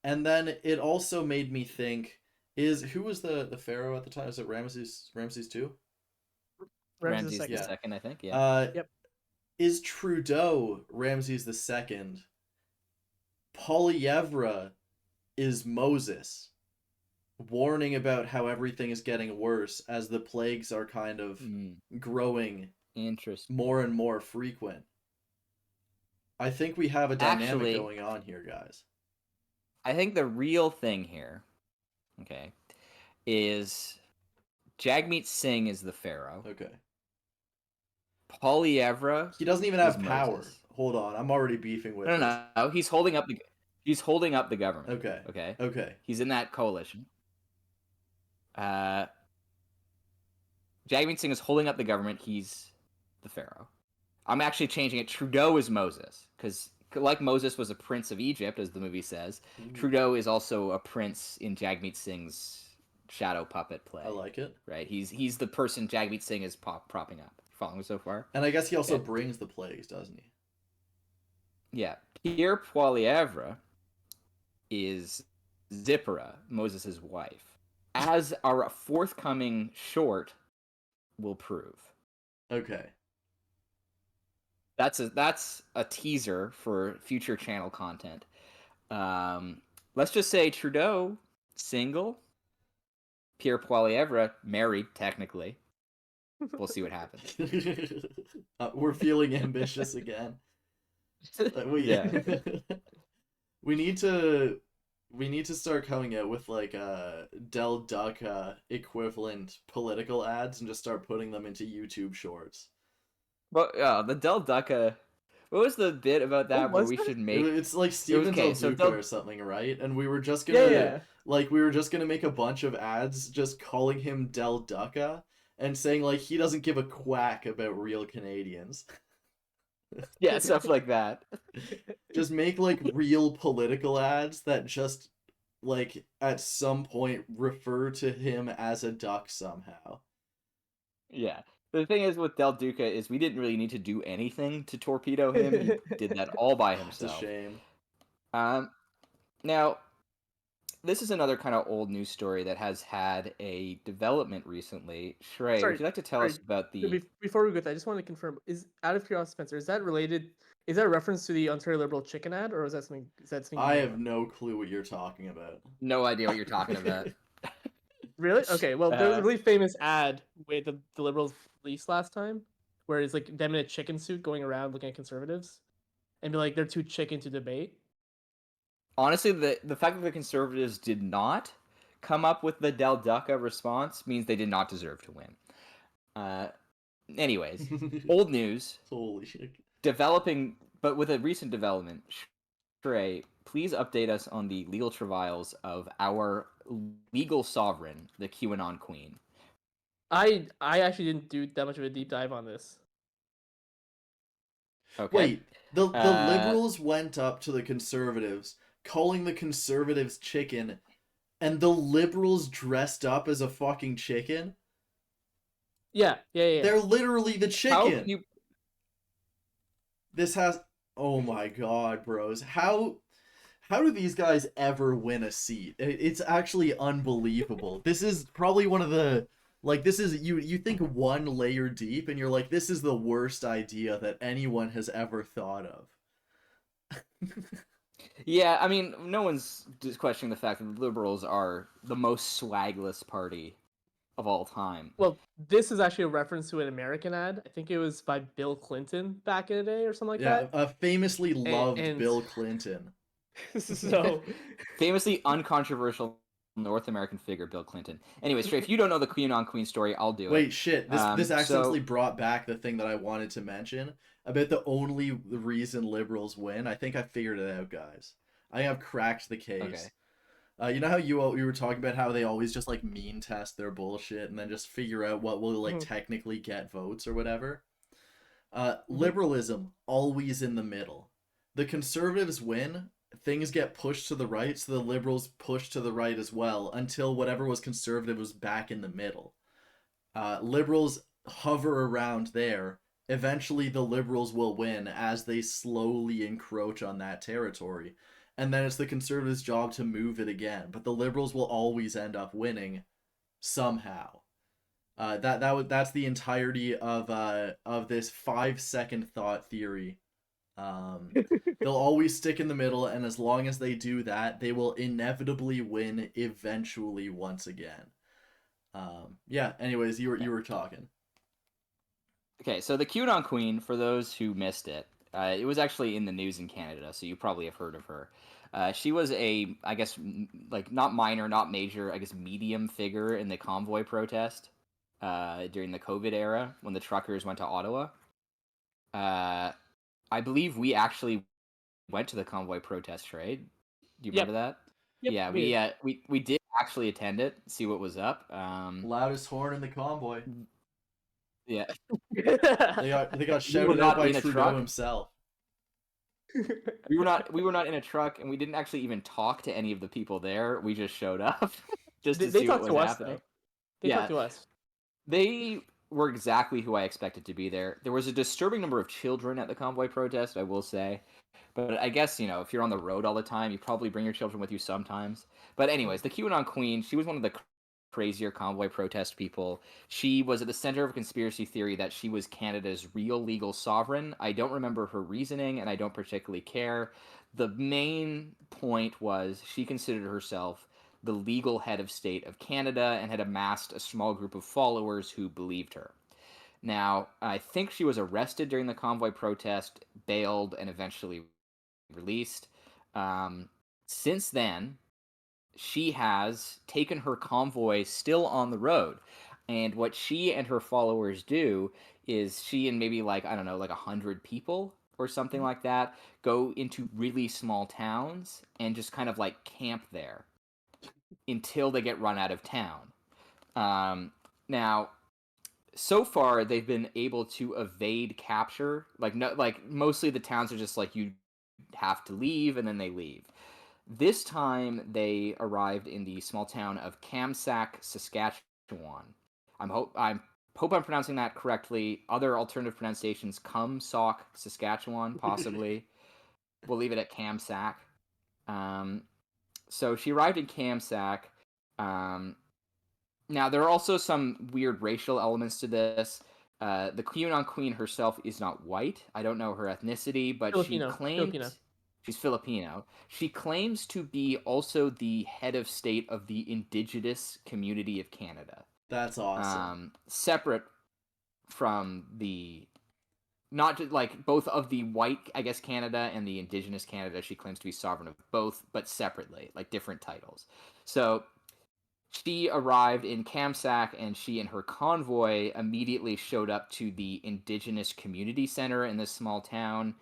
And then it also made me think, who was the pharaoh at the time? Is it Ramses II? Ramses Ramses II. the Yeah. second, I think. Yeah. Yep. Is Trudeau Ramses II? Polyevra is Moses, warning about how everything is getting worse as the plagues are kind of growing Interesting. more and more frequent. I think we have a dynamic going on here, guys. I think the real thing here, okay, is Jagmeet Singh is the pharaoh. Okay. Polyevra. He doesn't even have is power. Moses. Hold on, I'm already beefing with this. No. He's holding up the government. Okay. Okay. Okay. He's in that coalition. Jagmeet Singh is holding up the government. He's the pharaoh. I'm actually changing it. Trudeau is Moses, because like Moses was a prince of Egypt, as the movie says, Trudeau is also a prince in Jagmeet Singh's shadow puppet play. I like it. Right? He's the person Jagmeet Singh is propping up. Following so far? And I guess he also brings the plagues, doesn't he? Yeah. Pierre Poilievre is Zipporah, Moses' wife, as our forthcoming short will prove. Okay. That's a teaser for future channel content. Let's just say Trudeau, single. Pierre Poilievre, married, technically. We'll see what happens. We're feeling ambitious again. We need to start coming out with like Del Duck equivalent political ads and just start putting them into YouTube shorts. But the Del Ducka, what was the bit about that where we should make? It's like Steven Del Duca or something, right? And we were just gonna make a bunch of ads just calling him Del Ducka and saying like he doesn't give a quack about real Canadians. Yeah, stuff like that. Just make like real political ads that just like at some point refer to him as a duck somehow. Yeah. The thing is with Del Duca is we didn't really need to do anything to torpedo him. He did that all by himself. It's a shame. Now, this is another kind of old news story that has had a development recently. Shrey, would you like to tell us about the... Before we go there, I just want to confirm, out of curiosity, Spencer, is that related... Is that a reference to the Ontario Liberal chicken ad, or is that something... I have no clue what you're talking about. No idea what you're talking about. Really? Okay, well, there was a really famous ad with the Liberals released last time, where it's like them in a chicken suit going around looking at Conservatives, and be like, they're too chicken to debate. Honestly, the fact that the Conservatives did not come up with the Del Ducka response means they did not deserve to win. Anyways, old news. Holy shit. Developing, but with a recent development, Shrey, please update us on the legal travails of our legal sovereign, the QAnon Queen. I actually didn't do that much of a deep dive on this. Okay. Wait, the Liberals went up to the Conservatives, calling the Conservatives chicken, and the Liberals dressed up as a fucking chicken? Yeah. They're literally the chicken. This has... Oh my god, bros. How do these guys ever win a seat? It's actually unbelievable. This is probably one of the... Like, this is... You think one layer deep, and you're like, this is the worst idea that anyone has ever thought of. Yeah, I mean, no one's just questioning the fact that the Liberals are the most swagless party of all time. Well, this is actually a reference to an American ad. I think it was by Bill Clinton back in the day or something like that. Yeah, famously loved Bill Clinton. So famously uncontroversial North American figure, Bill Clinton. Anyway, Stray, if you don't know the Anon Queen story, I'll do it. Wait, shit. This accidentally So brought back the thing that I wanted to mention about the only reason liberals win. I think I figured it out, guys. I have cracked the case. okay. You know how you were talking about how they always just like mean test their bullshit and then just figure out what will like Mhm. technically get votes or whatever. Mhm. Liberalism always in the middle. The conservatives win, things get pushed to the right, so the liberals push to the right as well until whatever was conservative was back in the middle. Liberals hover around there. Eventually, the liberals will win as they slowly encroach on that territory. And then it's the conservatives' job to move it again. But the liberals will always end up winning somehow. That's the entirety of this 5 second thought theory. Um, they'll always stick in the middle, and as long as they do that, they will inevitably win eventually once again. Yeah. Anyways, you were talking. Okay, so the QAnon Queen, for those who missed it was actually in the news in Canada, so you probably have heard of her. She was a, I guess, like not minor, not major, I guess medium figure in the convoy protest during the COVID era when the truckers went to Ottawa. Uh, I believe we actually went to the convoy protest, right? Do you remember Yep. that? Yep. Yeah, We did. we did actually attend it, see what was up. Loudest horn in the convoy. Yeah, They got we were shouted out not by in a Trudeau truck. himself. We were not in a truck, and we didn't actually even talk to any of the people there. We just showed up just to They see what talked was to us happening. though. They talked Yeah, to us. they were exactly who I expected to be there. There was a disturbing number of children at the convoy protest, I will say. But I guess, if you're on the road all the time, you probably bring your children with you sometimes. But Mhm. anyways, the QAnon Queen, she was one of the crazier convoy protest people. She was at the center of a conspiracy theory that she was Canada's real legal sovereign. I don't remember her reasoning, and I don't particularly care. The main point was she considered herself the legal head of state of Canada and had amassed a small group of followers who believed her. Now, I think she was arrested during the convoy protest, bailed, and eventually released. Um, since then, she has taken her convoy still on the road. And what she and her followers do is she and maybe like, I don't know, like 100 people or something like that go into really small towns and just kind of like camp there until they get run out of town. Um, Now, so far they've been able to evade capture. Like no, like mostly the towns are just like you have to leave and then they leave. This time they arrived in the small town of Kamsack, Saskatchewan. I hope I'm pronouncing that correctly. Other alternative pronunciations: Cumsock, Saskatchewan, possibly. We'll leave it at Kamsack. Um, so she arrived in Kamsack. Um, Now there are also some weird racial elements to this. The QAnon Queen herself is not white. I don't know her ethnicity, but she Filipino. Filipino. claims she's Filipino. She claims to be also the head of state of the Indigenous community of Canada, That's awesome. separate from the not just like both of the white, I guess, Canada and the Indigenous Canada. She claims to be sovereign of both, but separately, like different titles. So she arrived in Kamsack and she and her convoy immediately showed up to the Indigenous Community Center in this small town.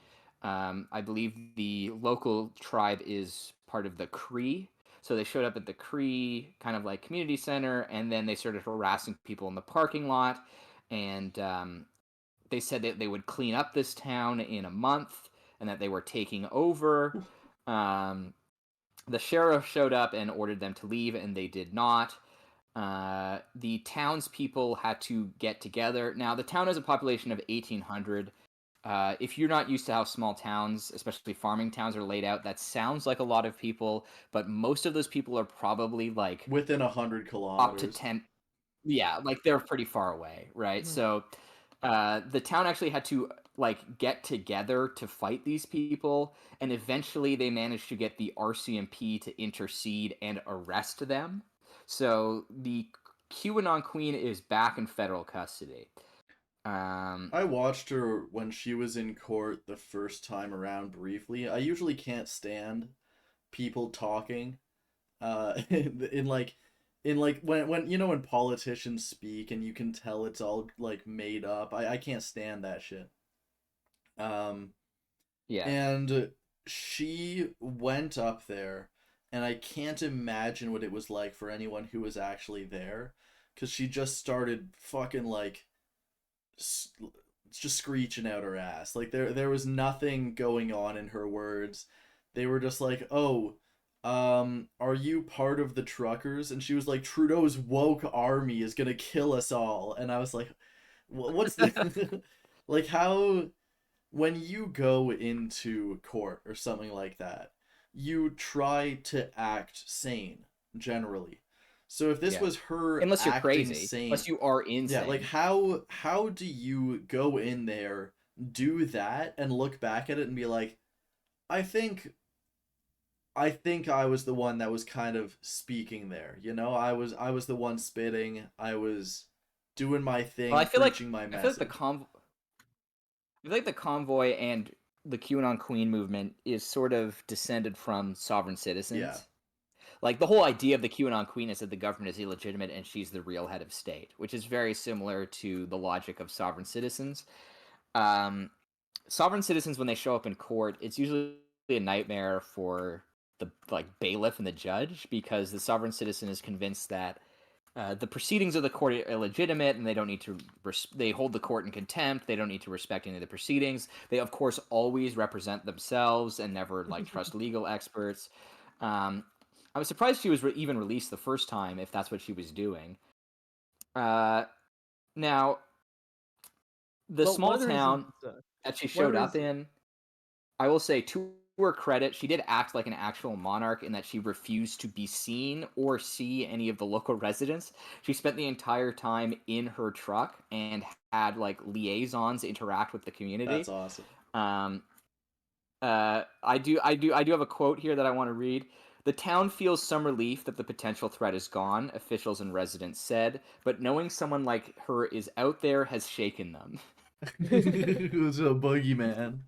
I believe the local tribe is part of the Cree. So they showed up at the Cree kind of like community center and then they started harassing people in the parking lot. And they said that they would clean up this town in a month and that they were taking over. Um, the sheriff showed up and ordered them to leave, and they did not. The townspeople had to get together. Now, the town has a population of 1,800. If you're not used to how small towns, especially farming towns, are laid out, that sounds like a lot of people, but most of those people are probably like Within 100 up to kilometers. 10. Yeah, like they're pretty far away, right? Mhm. So the town actually had to like get together to fight these people, and eventually they managed to get the RCMP to intercede and arrest them. So the QAnon Queen is back in federal custody. Um, I watched her when she was in court the first time around briefly. I usually can't stand people talking in like when when politicians speak and you can tell it's all like made up. I can't stand that shit. Um, Yeah. and she went up there, and I can't imagine what it was like for anyone who was actually there, because she just started fucking like just screeching out her ass. Like there was nothing going on in her words. They were just like, "Oh, are you part of the truckers?" And she was like, "Trudeau's woke army is gonna kill us all." And I was like, "What's the like how when you go into court or something like that, you try to act sane generally. So if this Yeah. was her Unless you're acting crazy, sane, unless you are yeah, like insane. how do you go in there, do that, and look back at it and be like, I think I was the one that was kind of speaking there. You know, I was the one spitting. I was doing my Well, thing, preaching my I feel like message. the convoy and the QAnon Queen movement is sort of descended from sovereign Yeah. citizens. Like the whole idea of the QAnon Queen is that the government is illegitimate and she's the real head of state, which is very similar to the logic of sovereign citizens. Um, Sovereign citizens, when they show up in court, it's usually a nightmare for the bailiff and the judge, because the sovereign citizen is convinced that the proceedings of the court are illegitimate and they don't need to they hold the court in contempt. They don't need to respect any of the proceedings. They of course always represent themselves and never trust legal experts. um, I was surprised she was even released the first time, if that's what she was doing. uh, Now, the Well, one small of the reasons. town that she One of showed the up reasons. in, I will say, to her credit, she did act like an actual monarch in that she refused to be seen or see any of the local residents. She spent the entire time in her truck and had liaisons interact with the That's community. awesome. Um, I do have a quote here that I want to read. "The town feels some relief that the potential threat is gone," officials and residents said, "but knowing someone like her is out there has shaken them." It was a boogeyman.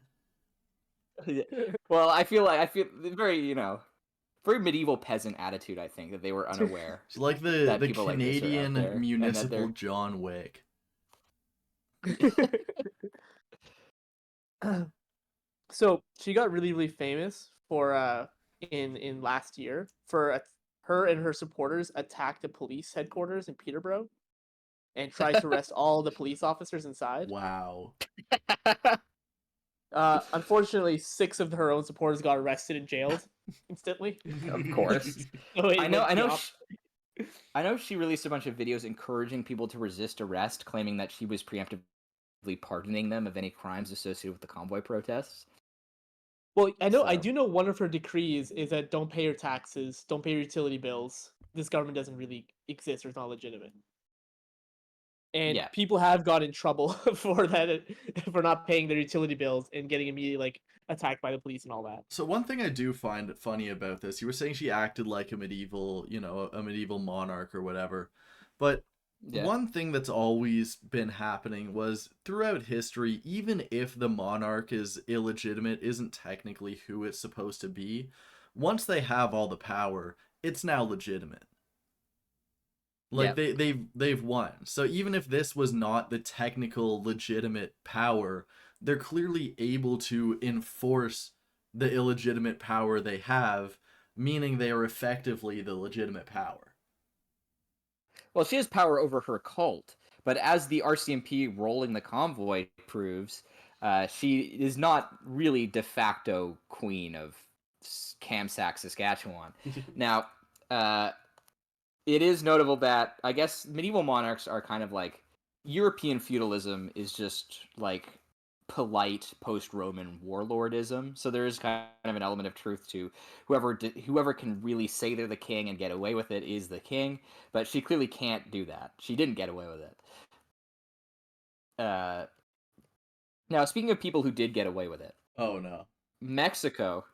Yeah. Well, I feel very, very medieval peasant attitude. I think that they were unaware It's like that the people like this are out Canadian there and that municipal they're John Wick. So she got really, really famous for in last year for her and her supporters attacked the police headquarters in Peterborough and tried to arrest all the police officers inside. Wow. Unfortunately, 6 of her own supporters got arrested and jailed instantly. Of course. So it I know went I the know opposite. I know she released a bunch of videos encouraging people to resist arrest, claiming that she was preemptively pardoning them of any crimes associated with the convoy protests. Well, I So, do know one of her decrees is that don't pay your taxes, don't pay your utility bills. This government doesn't really exist or it's not legitimate. And yeah. people have got in trouble for that, for not paying their utility bills and getting immediately attacked by the police and all that. So one thing I do find funny about this, you were saying she acted like a medieval, a medieval monarch or whatever. But Yeah. one thing that's always been happening was throughout history, even if the monarch is illegitimate, isn't technically who it's supposed to be, once they have all the power, it's now legitimate. Like Yeah. they've won. So even if this was not the technical legitimate power, they're clearly able to enforce the illegitimate power they have, meaning they are effectively the legitimate power. Well, she has power over her cult, but as the RCMP rolling the convoy proves, she is not really de facto queen of Kamsack, Saskatchewan. Now, uh, it is notable that I guess medieval monarchs are kind of like European feudalism is just like polite post-Roman warlordism. So there is kind of an element of truth to whoever can really say they're the king and get away with it is the king. But she clearly can't do that. She didn't get away with it. Uh, Now, speaking of people who did get away with it, Oh no. Mexico.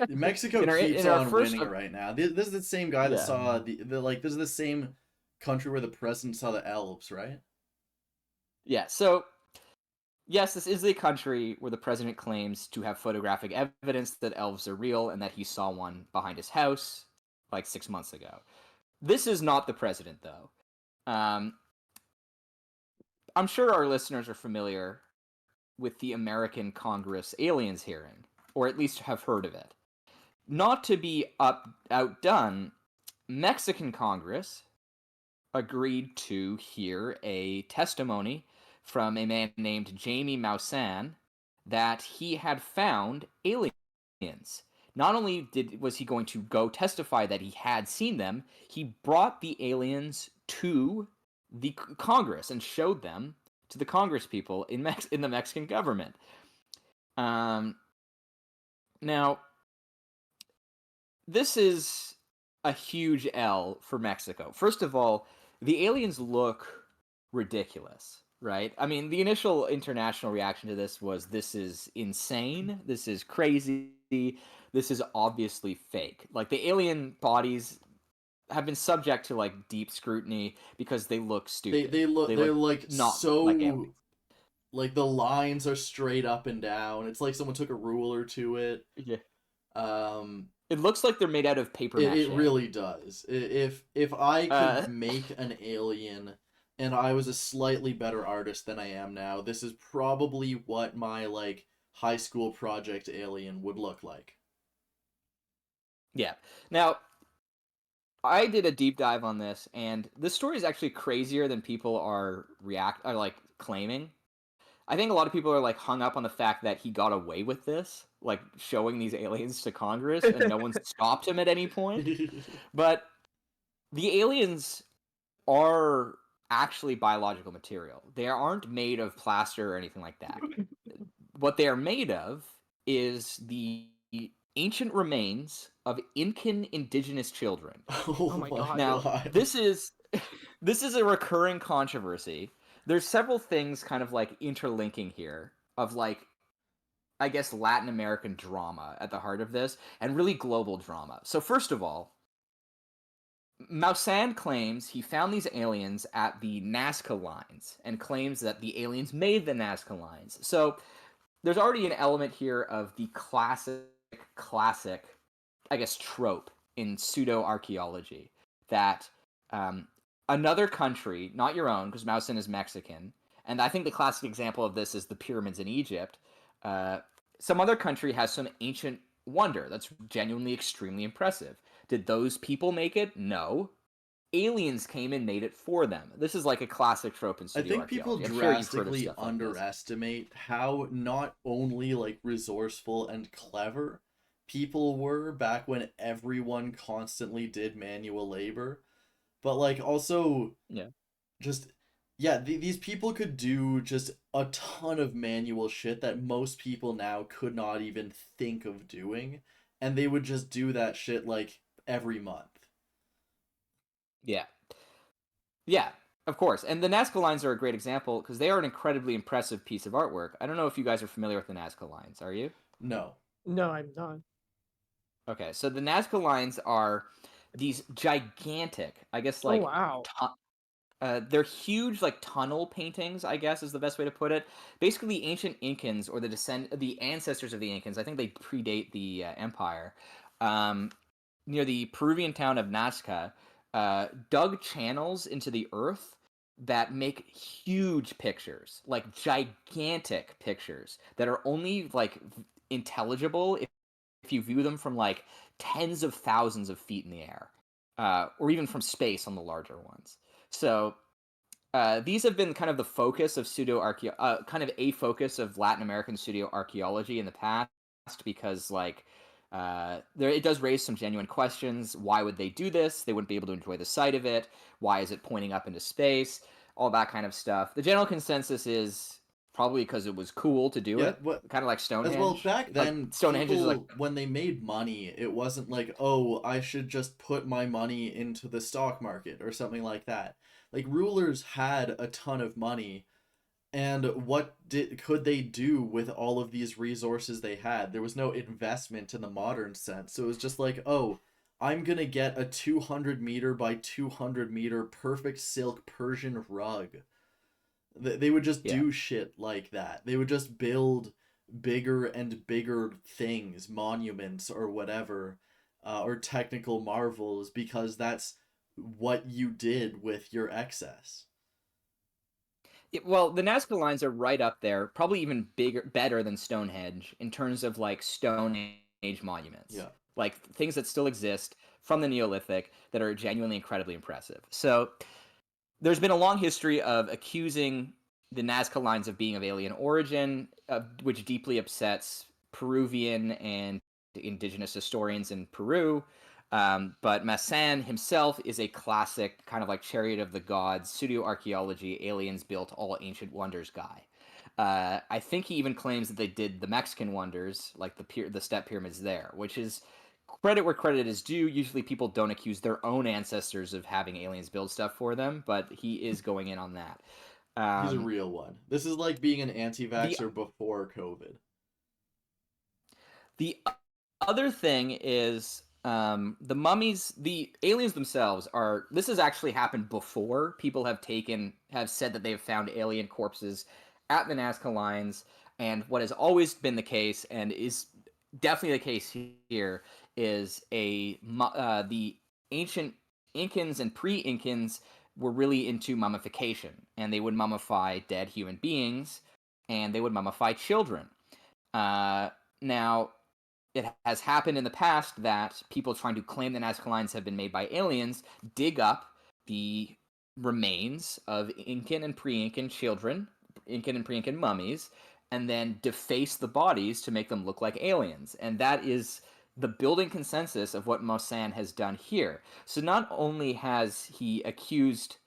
Mexico keeps In our on first winning right now. This is the same guy that yeah. saw the like this is the same country where the president saw the elves, right? Yeah, so yes, this is the country where the president claims to have photographic evidence that elves are real and that he saw one behind his house. like 6 months ago. This is not the president, though. I'm sure our listeners are familiar with the American Congress aliens hearing, or at least have heard of it. Not to be outdone, Mexican Congress agreed to hear a testimony from a man named Jamie Maussan that he had found aliens. Not only was he going to go testify that he had seen them, he brought the aliens to the Congress and showed them to the Congress people in the Mexican government. Now, this is a huge L for Mexico. First of all, the aliens look ridiculous, right? I mean, the initial international reaction to this was, this is insane, this is crazy, this is obviously fake. Like, the alien bodies have been subject to like deep scrutiny because they look stupid. They're like not so like aliens. like the lines are straight up and down. It's like someone took a ruler to it. Yeah. Um, It looks like they're made out of paper mache. It really does. If I could make an alien and I was a slightly better artist than I am now, this is probably what my like high school project alien would look like. Yeah. Now, I did a deep dive on this, and this story is actually crazier than people are claiming. I think a lot of people are like hung up on the fact that he got away with this, like showing these aliens to Congress, and no one stopped him at any point. But the aliens are actually biological material. They aren't made of plaster or anything like that. What they are made of is the ancient remains of Incan indigenous children. Oh my God. Now, this is a recurring controversy. There's several things kind of like interlinking here of like, I guess, Latin American drama at the heart of this, and really global drama. So first of all, Maussan claims he found these aliens at the Nazca lines and claims that the aliens made the Nazca lines. So there's already an element here of the classic, I guess, trope in pseudo-archaeology that another country, not your own, because Maussan is Mexican, and I think the classic example of this is the pyramids in Egypt. Some other country has some ancient wonder that's genuinely extremely impressive. Did those people make it? No. Aliens came and made it for them. This is like a classic trope in pseudo-archaeology. I think people I'm drastically sure underestimate how not only like resourceful and clever people were back when everyone constantly did manual labor, but like also just these people could do just a ton of manual shit that most people now could not even think of doing, and they would just do that shit like every month. Yeah, of course. And the Nazca lines are a great example because they are an incredibly impressive piece of artwork. I don't know if you guys are familiar with the Nazca lines. Are you? No. No, I'm not. Okay, so the Nazca lines are these gigantic, I guess, like, wow. They're huge, like, tunnel paintings, I guess is the best way to put it. Basically, the ancient Incans, or the ancestors of the Incans, I think they predate the empire, near the Peruvian town of Nazca, dug channels into the earth that make huge pictures, like gigantic pictures that are only like intelligible if you view them from like tens of thousands of feet in the air, or even from space on the larger ones. So these have been kind of the focus of kind of a focus of Latin American pseudo-archaeology in the past, because like it does raise some genuine questions. Why would they do this? They wouldn't be able to enjoy the sight of it. Why is it pointing up into space? All that kind of stuff. The general consensus is probably because it was cool to do it. Kind of like Stonehenge. As well, back then, like, Stonehenge people, is like, when they made money, it wasn't like, oh, I should just put my money into the stock market or something like that. Like, rulers had a ton of money, and what could they do with all of these resources they had? There was no investment in the modern sense. So it was just like, oh, I'm gonna get a 200 meter by 200 meter perfect silk Persian rug. They would just do shit like that. They would just build bigger and bigger things, monuments or whatever. or technical marvels because that's what you did with your excess. Well, the Nazca lines are right up there, probably even better than Stonehenge in terms of like Stone Age monuments, Yeah. like things that still exist from the Neolithic that are genuinely incredibly impressive. So there's been a long history of accusing the Nazca lines of being of alien origin, which deeply upsets Peruvian and indigenous historians in Peru. But Massan himself is a classic kind of like chariot of the gods, pseudo archaeology, aliens built all ancient wonders guy. I think he even claims that they did the Mexican wonders, like the step pyramids there, which is credit where credit is due. Usually people don't accuse their own ancestors of having aliens build stuff for them, but he is going in on that. He's a real one. This is like being an The anti-vaxxer before COVID. the other thing is the mummies, the aliens themselves are. This has actually happened before. People have said that they have found alien corpses at the Nazca lines, and what has always been the case, and is definitely the case here, is the ancient Incans and pre-Incans were really into mummification, and they would mummify dead human beings, and they would mummify children. Now, it has happened in the past that people trying to claim the Nazca lines have been made by aliens dig up the remains of Incan and pre-Incan children, Incan and pre-Incan mummies, and then deface the bodies to make them look like aliens. And that is the building consensus of what Mosan has done here. So not only has he accused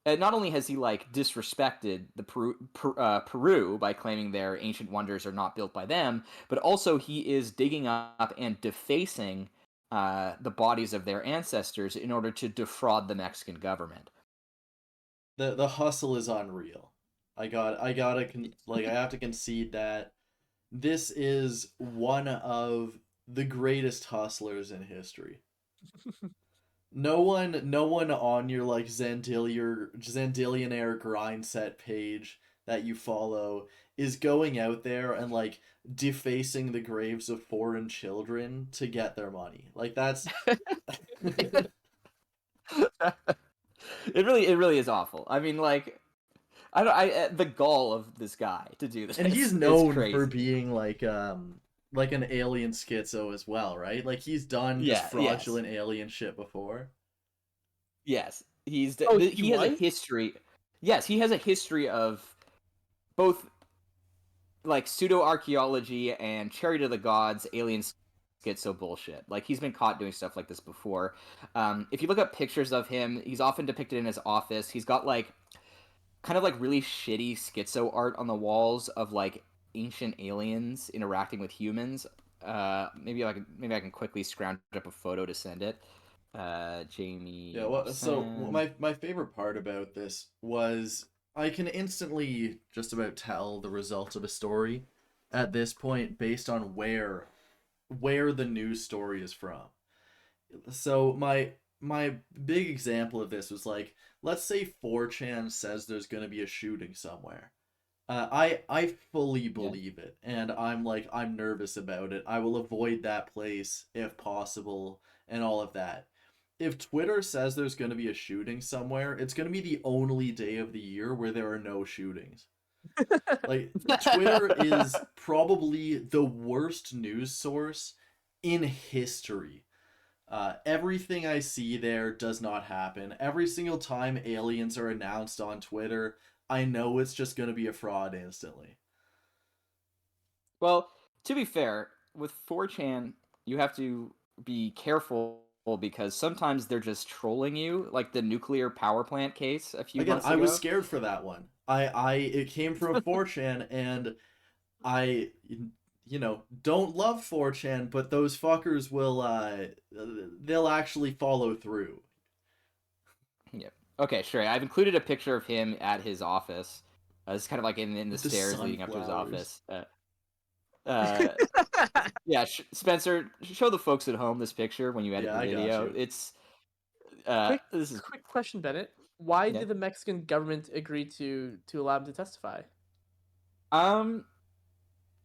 not only has he like disrespected the Peru by claiming their ancient wonders are not built by them, but also he is digging up and defacing the bodies of their ancestors in order to defraud the Mexican government. The hustle is unreal. I have to concede that this is one of the greatest hustlers in history. No one on your like Zendillionaire grind set page that you follow is going out there and like defacing the graves of foreign children to get their money. Like that's It really is awful. I mean, like, the gall of this guy to do this and he's is known for crazy. being like an alien schizo as well, right? Like he's done just Yeah. Yes. fraudulent alien shit before. Yes. Oh, he He has a was? history. Yes, he has a history of both like pseudo archaeology and chariot of the gods, aliens schizo bullshit. Like he's been caught doing stuff like this before. If you look up pictures of him, he's often depicted in his office. He's got like kind of like really shitty schizo art on the walls of like ancient aliens interacting with humans. Maybe I can quickly scrounge up a photo to send it. Yeah, Jamie well, so Mosan. my favorite part about this was I can instantly just about tell the result of a story at this point based on where the news story is from. So my big example of this was like, let's say 4chan says there's going to be a shooting somewhere. I fully Yeah. believe it, and I'm nervous about it. I will avoid that place if possible, and all of that. If Twitter says there's going to be a shooting somewhere, it's going to be the only day of the year where there are no shootings. Like Twitter is probably the worst news source in history. Everything I see there does not happen. Every single time aliens are announced on Twitter, I know it's just going to be a fraud instantly. Well, to be fair, with 4chan, you have to be careful because sometimes they're just trolling you, like the nuclear power plant case a few Again, months I was ago. scared for that one. I it came from 4chan and I don't love 4chan, but those fuckers will they'll actually follow through. Yeah. Okay, sure. I've included a picture of him at his office. It's kind of like in the With the stairs leading up to his sunflowers. office. Uh, yeah, Spencer, show the folks at home this picture when you edit Yeah, the I got video. you. It's quick this is quick question, Bennett. Why yeah. did the Mexican government agree to allow him to testify? Um,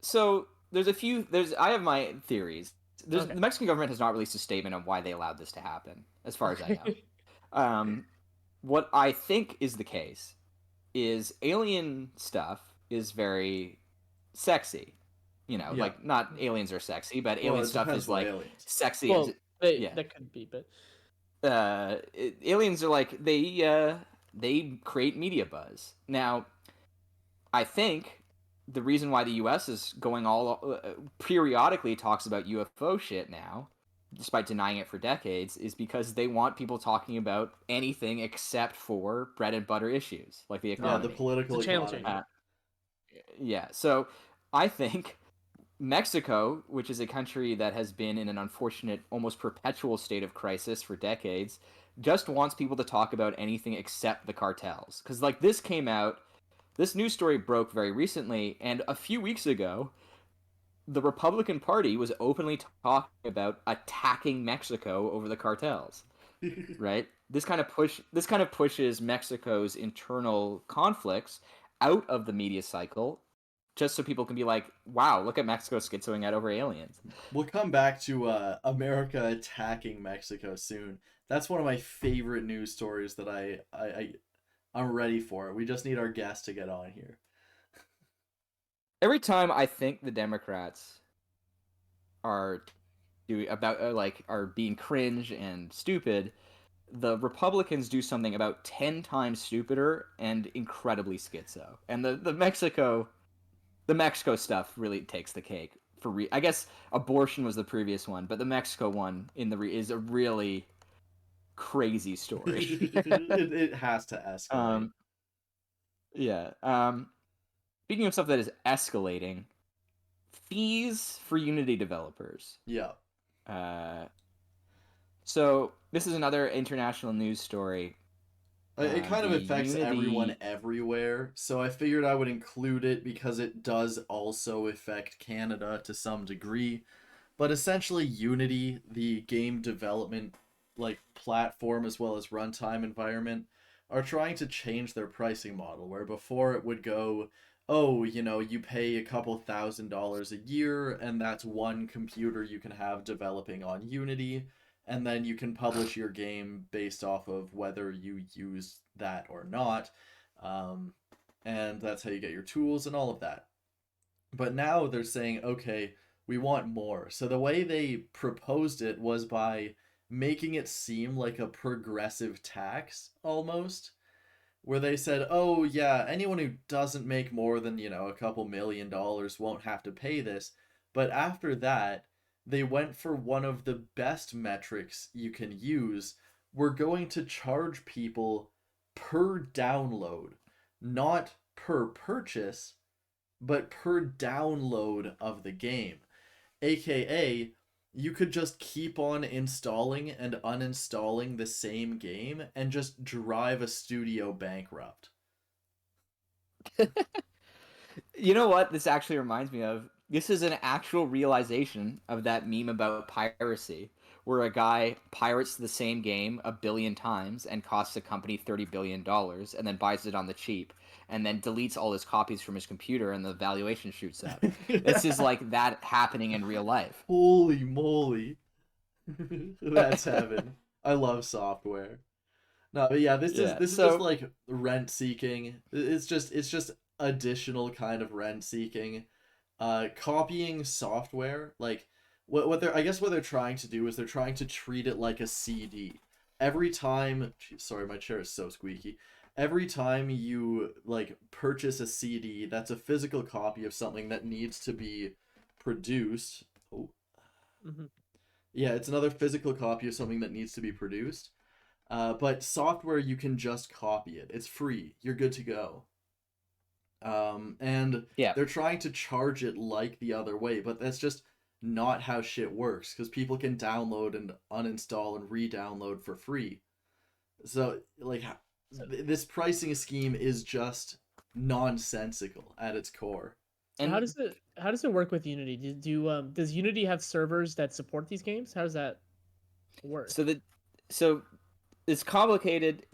so there's I have my theories, The Mexican government has not released a statement on why they allowed this to happen, as far as I know. What I think is the case is alien stuff is very sexy. Like not aliens are sexy, but alien stuff is like sexy. Well, that could be, but aliens are like they create media buzz. Now, I think the reason why the U.S. is going all periodically talks about UFO shit now, despite denying it for decades, is because they want people talking about anything except for bread and butter issues like the economy. Yeah, the political economy. So I think Mexico, which is a country that has been in an unfortunate, almost perpetual state of crisis for decades, just wants people to talk about anything except the cartels. Because like this news story broke very recently, and a few weeks ago, the Republican Party was openly talking about attacking Mexico over the cartels. Right? This kind of pushes Mexico's internal conflicts out of the media cycle, just so people can be like, wow, look at Mexico schizoing out over aliens. We'll come back to America attacking Mexico soon. That's one of my favorite news stories that I'm ready for it. We just need our guest to get on here. Every time I think the Democrats are being cringe and stupid, the Republicans do something about 10 times stupider and incredibly schizo. And the Mexico stuff really takes the cake. I guess abortion was the previous one, but the Mexico one is a really crazy story. It has to escalate. Speaking of stuff that is escalating, fees for Unity developers. Yeah. So this is another international news story. It kind of affects everyone everywhere, so I figured I would include it because it does also affect Canada to some degree. But essentially, Unity, the game development platform as well as runtime environment, are trying to change their pricing model, where before it would go, oh, you pay a couple $1,000s a year, and that's one computer you can have developing on Unity, and then you can publish your game based off of whether you use that or not, and that's how you get your tools and all of that. But now they're saying, okay, we want more. So the way they proposed it was by making it seem like a progressive tax, almost, where they said, oh yeah, anyone who doesn't make more than, a couple $1,000,000 won't have to pay this. But after that, they went for one of the best metrics you can use. We're going to charge people per download, not per purchase, but per download of the game. AKA, you could just keep on installing and uninstalling the same game and just drive a studio bankrupt. You know what this actually reminds me of? This is an actual realization of that meme about piracy, where a guy pirates the same game 1 billion times and costs the company $30 billion and then buys it on the cheap and then deletes all his copies from his computer and the valuation shoots up. This is like that happening in real life. Holy moly. That's heaven. I love software. No, but yeah, this is just like rent seeking. It's just additional kind of rent seeking. Copying software, like what they're trying to do is they're trying to treat it like a CD. Every time, sorry, my chair is so squeaky. Every time you purchase a CD, that's a physical copy of something that needs to be produced. Oh. Mm-hmm. Yeah, it's another physical copy of something that needs to be produced. But software, you can just copy it. It's free. You're good to go. And they're trying to charge it like the other way, but that's just not how shit works, because people can download and uninstall and re-download for free. So this pricing scheme is just nonsensical at its core. And how does it work with Unity? Does Unity have servers that support these games? How does that work? So it's complicated.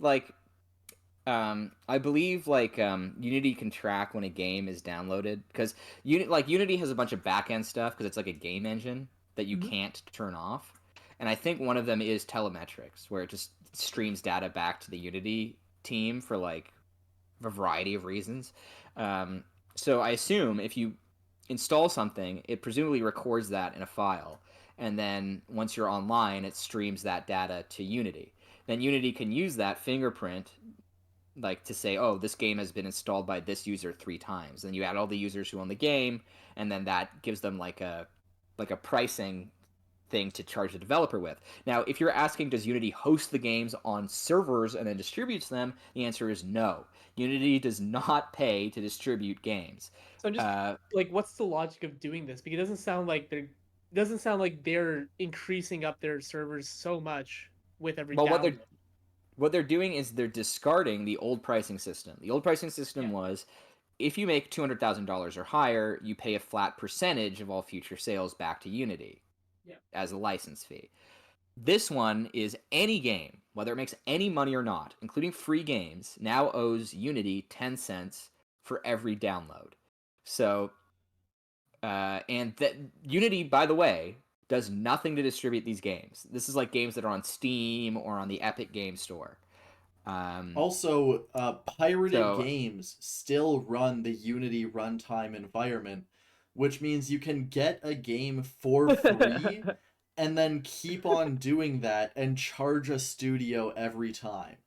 I believe Unity can track when a game is downloaded, because Unity has a bunch of backend stuff because it's like a game engine that you can't turn off. And I think one of them is telemetrics, where it just streams data back to the Unity team for like a variety of reasons. So I assume if you install something, it presumably records that in a file. And then once you're online, it streams that data to Unity. Then Unity can use that fingerprint like to say, oh, this game has been installed by this user 3 times. Then you add all the users who own the game, and then that gives them like a pricing thing to charge the developer with. Now, if you're asking, does Unity host the games on servers and then distributes them? The answer is no. Unity does not pay to distribute games. So I'm just like, what's the logic of doing this? Because it doesn't sound like they're increasing up their servers so much with every Well, download. what they're doing is they're discarding the old pricing system. The old pricing system was, if you make $200,000 or higher, you pay a flat percentage of all future sales back to Unity as a license fee. This one is any game, whether it makes any money or not, including free games, now owes Unity 10 cents for every download. So, and that Unity, by the way, does nothing to distribute these games. This is like games that are on Steam or on the Epic Game Store. Also, pirated games still run the Unity runtime environment, which means you can get a game for free and then keep on doing that and charge a studio every time.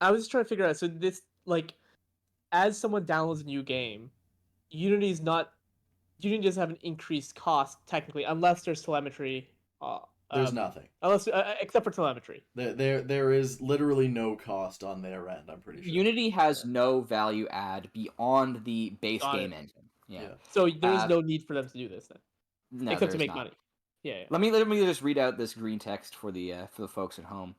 I was just trying to figure out, so this, like, as someone downloads a new game, Unity doesn't have an increased cost technically, unless there's telemetry. There's nothing. Unless except for telemetry. There is literally no cost on their end, I'm pretty sure. Unity has no value add beyond the base game engine. Yeah. So there's no need for them to do this then. No, except to make money. Yeah. Let me just read out this green text for the folks at home.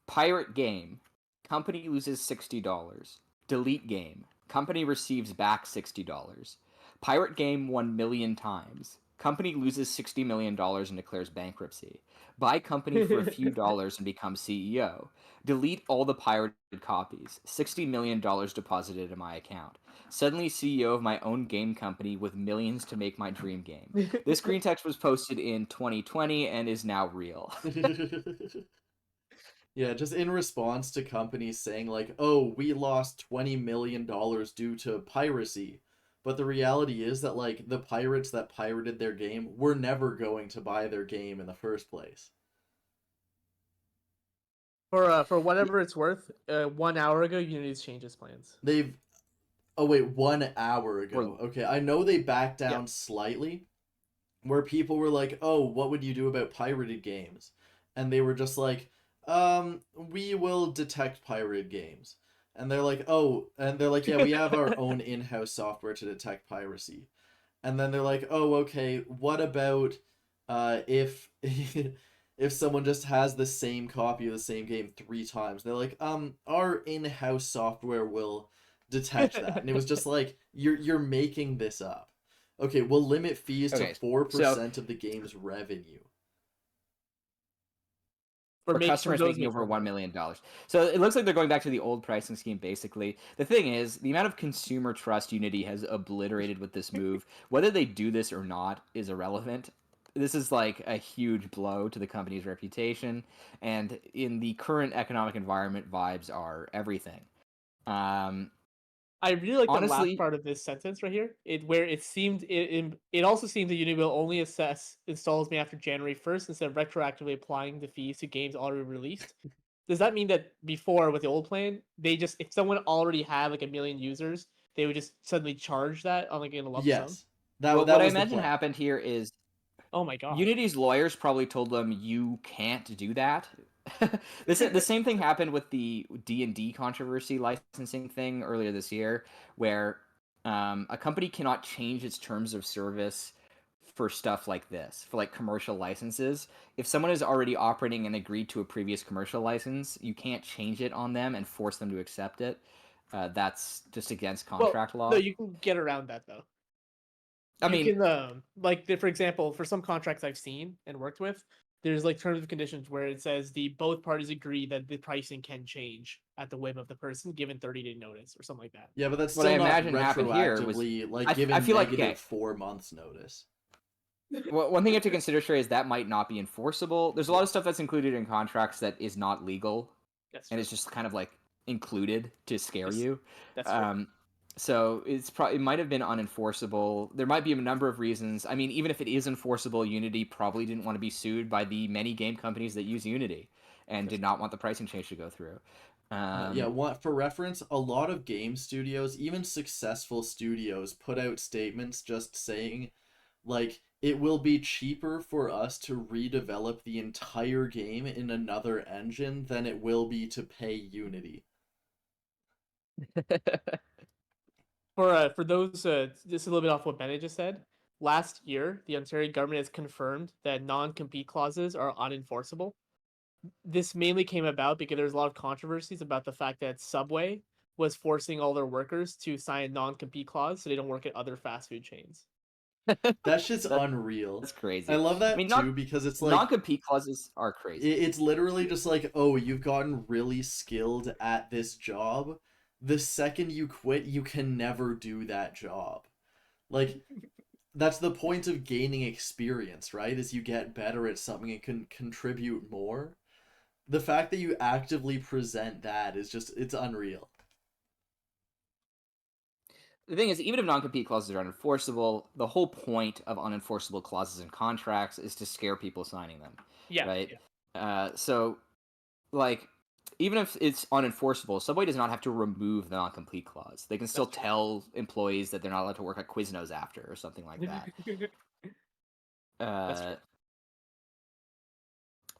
Pirate game. Company loses $60. Delete game. Company receives back $60. Pirate game 1 million times. Company loses $60 million and declares bankruptcy. Buy company for a few dollars and become CEO. Delete all the pirated copies. $60 million deposited in my account. Suddenly CEO of my own game company with millions to make my dream game. This green text was posted in 2020 and is now real. Yeah, just in response to companies saying like, oh, we lost $20 million due to piracy. But the reality is that like the pirates that pirated their game were never going to buy their game in the first place. For whatever it's worth, 1 hour ago, Unity's changed its plans. Oh wait, 1 hour ago. Okay, I know they backed down slightly, where people were like, oh, what would you do about pirated games? And they were just like, we will detect pirated games. And they're like, yeah, we have our own in-house software to detect piracy. And then they're like, oh, okay, what about if if someone just has the same copy of the same game 3 times? They're like, our in-house software will detect that. And it was just like, you're making this up. Okay, we'll limit fees to 4% of the game's revenue. For customers making over $1 million. So it looks like they're going back to the old pricing scheme, basically. The thing is, the amount of consumer trust Unity has obliterated with this move, whether they do this or not, is irrelevant. This is like a huge blow to the company's reputation, and in the current economic environment, vibes are everything. I really like the last part of this sentence right here. It also seems that Unity will only assess installs made after January 1st instead of retroactively applying the fees to games already released. Does that mean that before with the old plan, if someone already had like 1 million users, they would just suddenly charge that on like in a lump sum? What I imagine happened here is, oh my god, Unity's lawyers probably told them you can't do that. The same thing happened with the D&D controversy licensing thing earlier this year, where a company cannot change its terms of service for stuff like this, for like commercial licenses. If someone is already operating and agreed to a previous commercial license, you can't change it on them and force them to accept it. That's just against contract law. No, you can get around that though. For example, for some contracts I've seen and worked with, there's like terms and conditions where it says both parties agree that the pricing can change at the whim of the person given 30-day notice or something like that. Yeah, but that's What I still not imagine happened here was retroactively like I given feel like negative 4 months notice. Well, one thing you have to consider, Trey, is that might not be enforceable. There's a lot of stuff that's included in contracts that is not legal, That's and true. it's just kind of like included to scare you. That's true. So it might have been unenforceable. There might be a number of reasons. I mean, even if it is enforceable, Unity probably didn't want to be sued by the many game companies that use Unity, and did not want the pricing change to go through. For reference, a lot of game studios, even successful studios, put out statements just saying, like, it will be cheaper for us to redevelop the entire game in another engine than it will be to pay Unity. For those, just a little bit off what Bennett just said. Last year, the Ontario government has confirmed that non-compete clauses are unenforceable. This mainly came about because there's a lot of controversies about the fact that Subway was forcing all their workers to sign a non-compete clause so they don't work at other fast food chains. That shit's unreal. That's crazy. I love that I mean, too because it's like non-compete clauses are crazy. it's literally just like, oh, you've gotten really skilled at this job. The second you quit, you can never do that job. Like, that's the point of gaining experience, right? Is you get better at something and can contribute more. The fact that you actively present that is just, it's unreal. The thing is, even if non-compete clauses are unenforceable, the whole point of unenforceable clauses in contracts is to scare people signing them. Yeah. Right? Yeah. So, like, even if it's unenforceable, Subway does not have to remove the non-compete clause. They can still tell employees that they're not allowed to work at Quiznos after or something like that. That's true.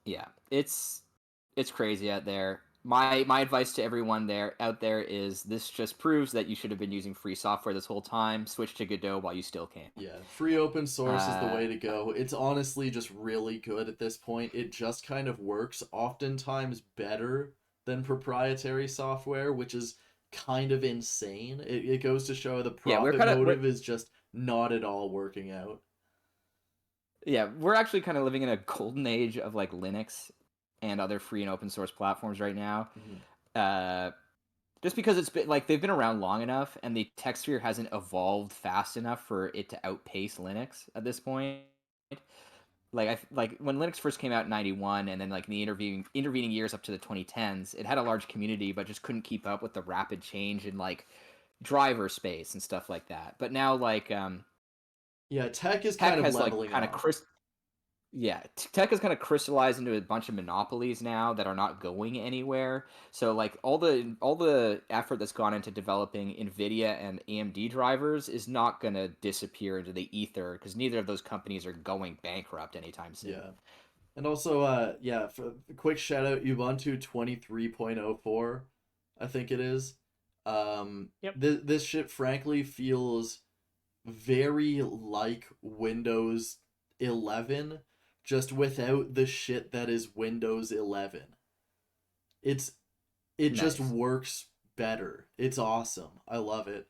Yeah, it's crazy out there. My advice to everyone out there is this just proves that you should have been using free software this whole time. Switch to Godot while you still can. Yeah, free open source is the way to go. It's honestly just really good at this point. It just kind of works oftentimes better than proprietary software, which is kind of insane. It goes to show the profit motive is just not at all working out. Yeah, we're actually kind of living in a golden age of like Linux and other free and open source platforms right now. Mm-hmm. Just because it's been like they've been around long enough and the tech sphere hasn't evolved fast enough for it to outpace Linux at this point. Like when Linux first came out in 91 and then like the intervening years up to the 2010s, it had a large community but just couldn't keep up with the rapid change in like driver space and stuff like that. But now like tech is kind of leveling off. Tech has kind of crystallized into a bunch of monopolies now that are not going anywhere. So like all the effort that's gone into developing NVIDIA and AMD drivers is not going to disappear into the ether because neither of those companies are going bankrupt anytime soon. Yeah. And also, for a quick shout out, Ubuntu 23.04, I think it is. This shit frankly feels very like Windows 11, just without the shit that is Windows 11. It Nice. just works better. It's awesome. I love it.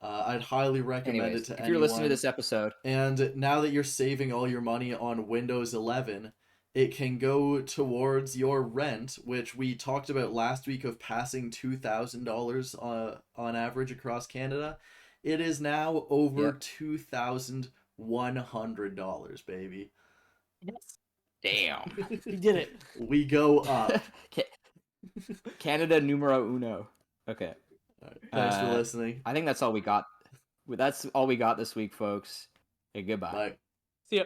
I'd highly recommend it to anyone. If you're listening to this episode. And now that you're saving all your money on Windows 11, it can go towards your rent, which we talked about last week of passing $2,000 on average across Canada. It is now over $2,100, baby. Yes. Damn. We did it. We go up. Canada numero uno. Okay. Right. Thanks for listening. I think that's all we got. That's all we got this week, folks. Hey, goodbye. Bye. See ya.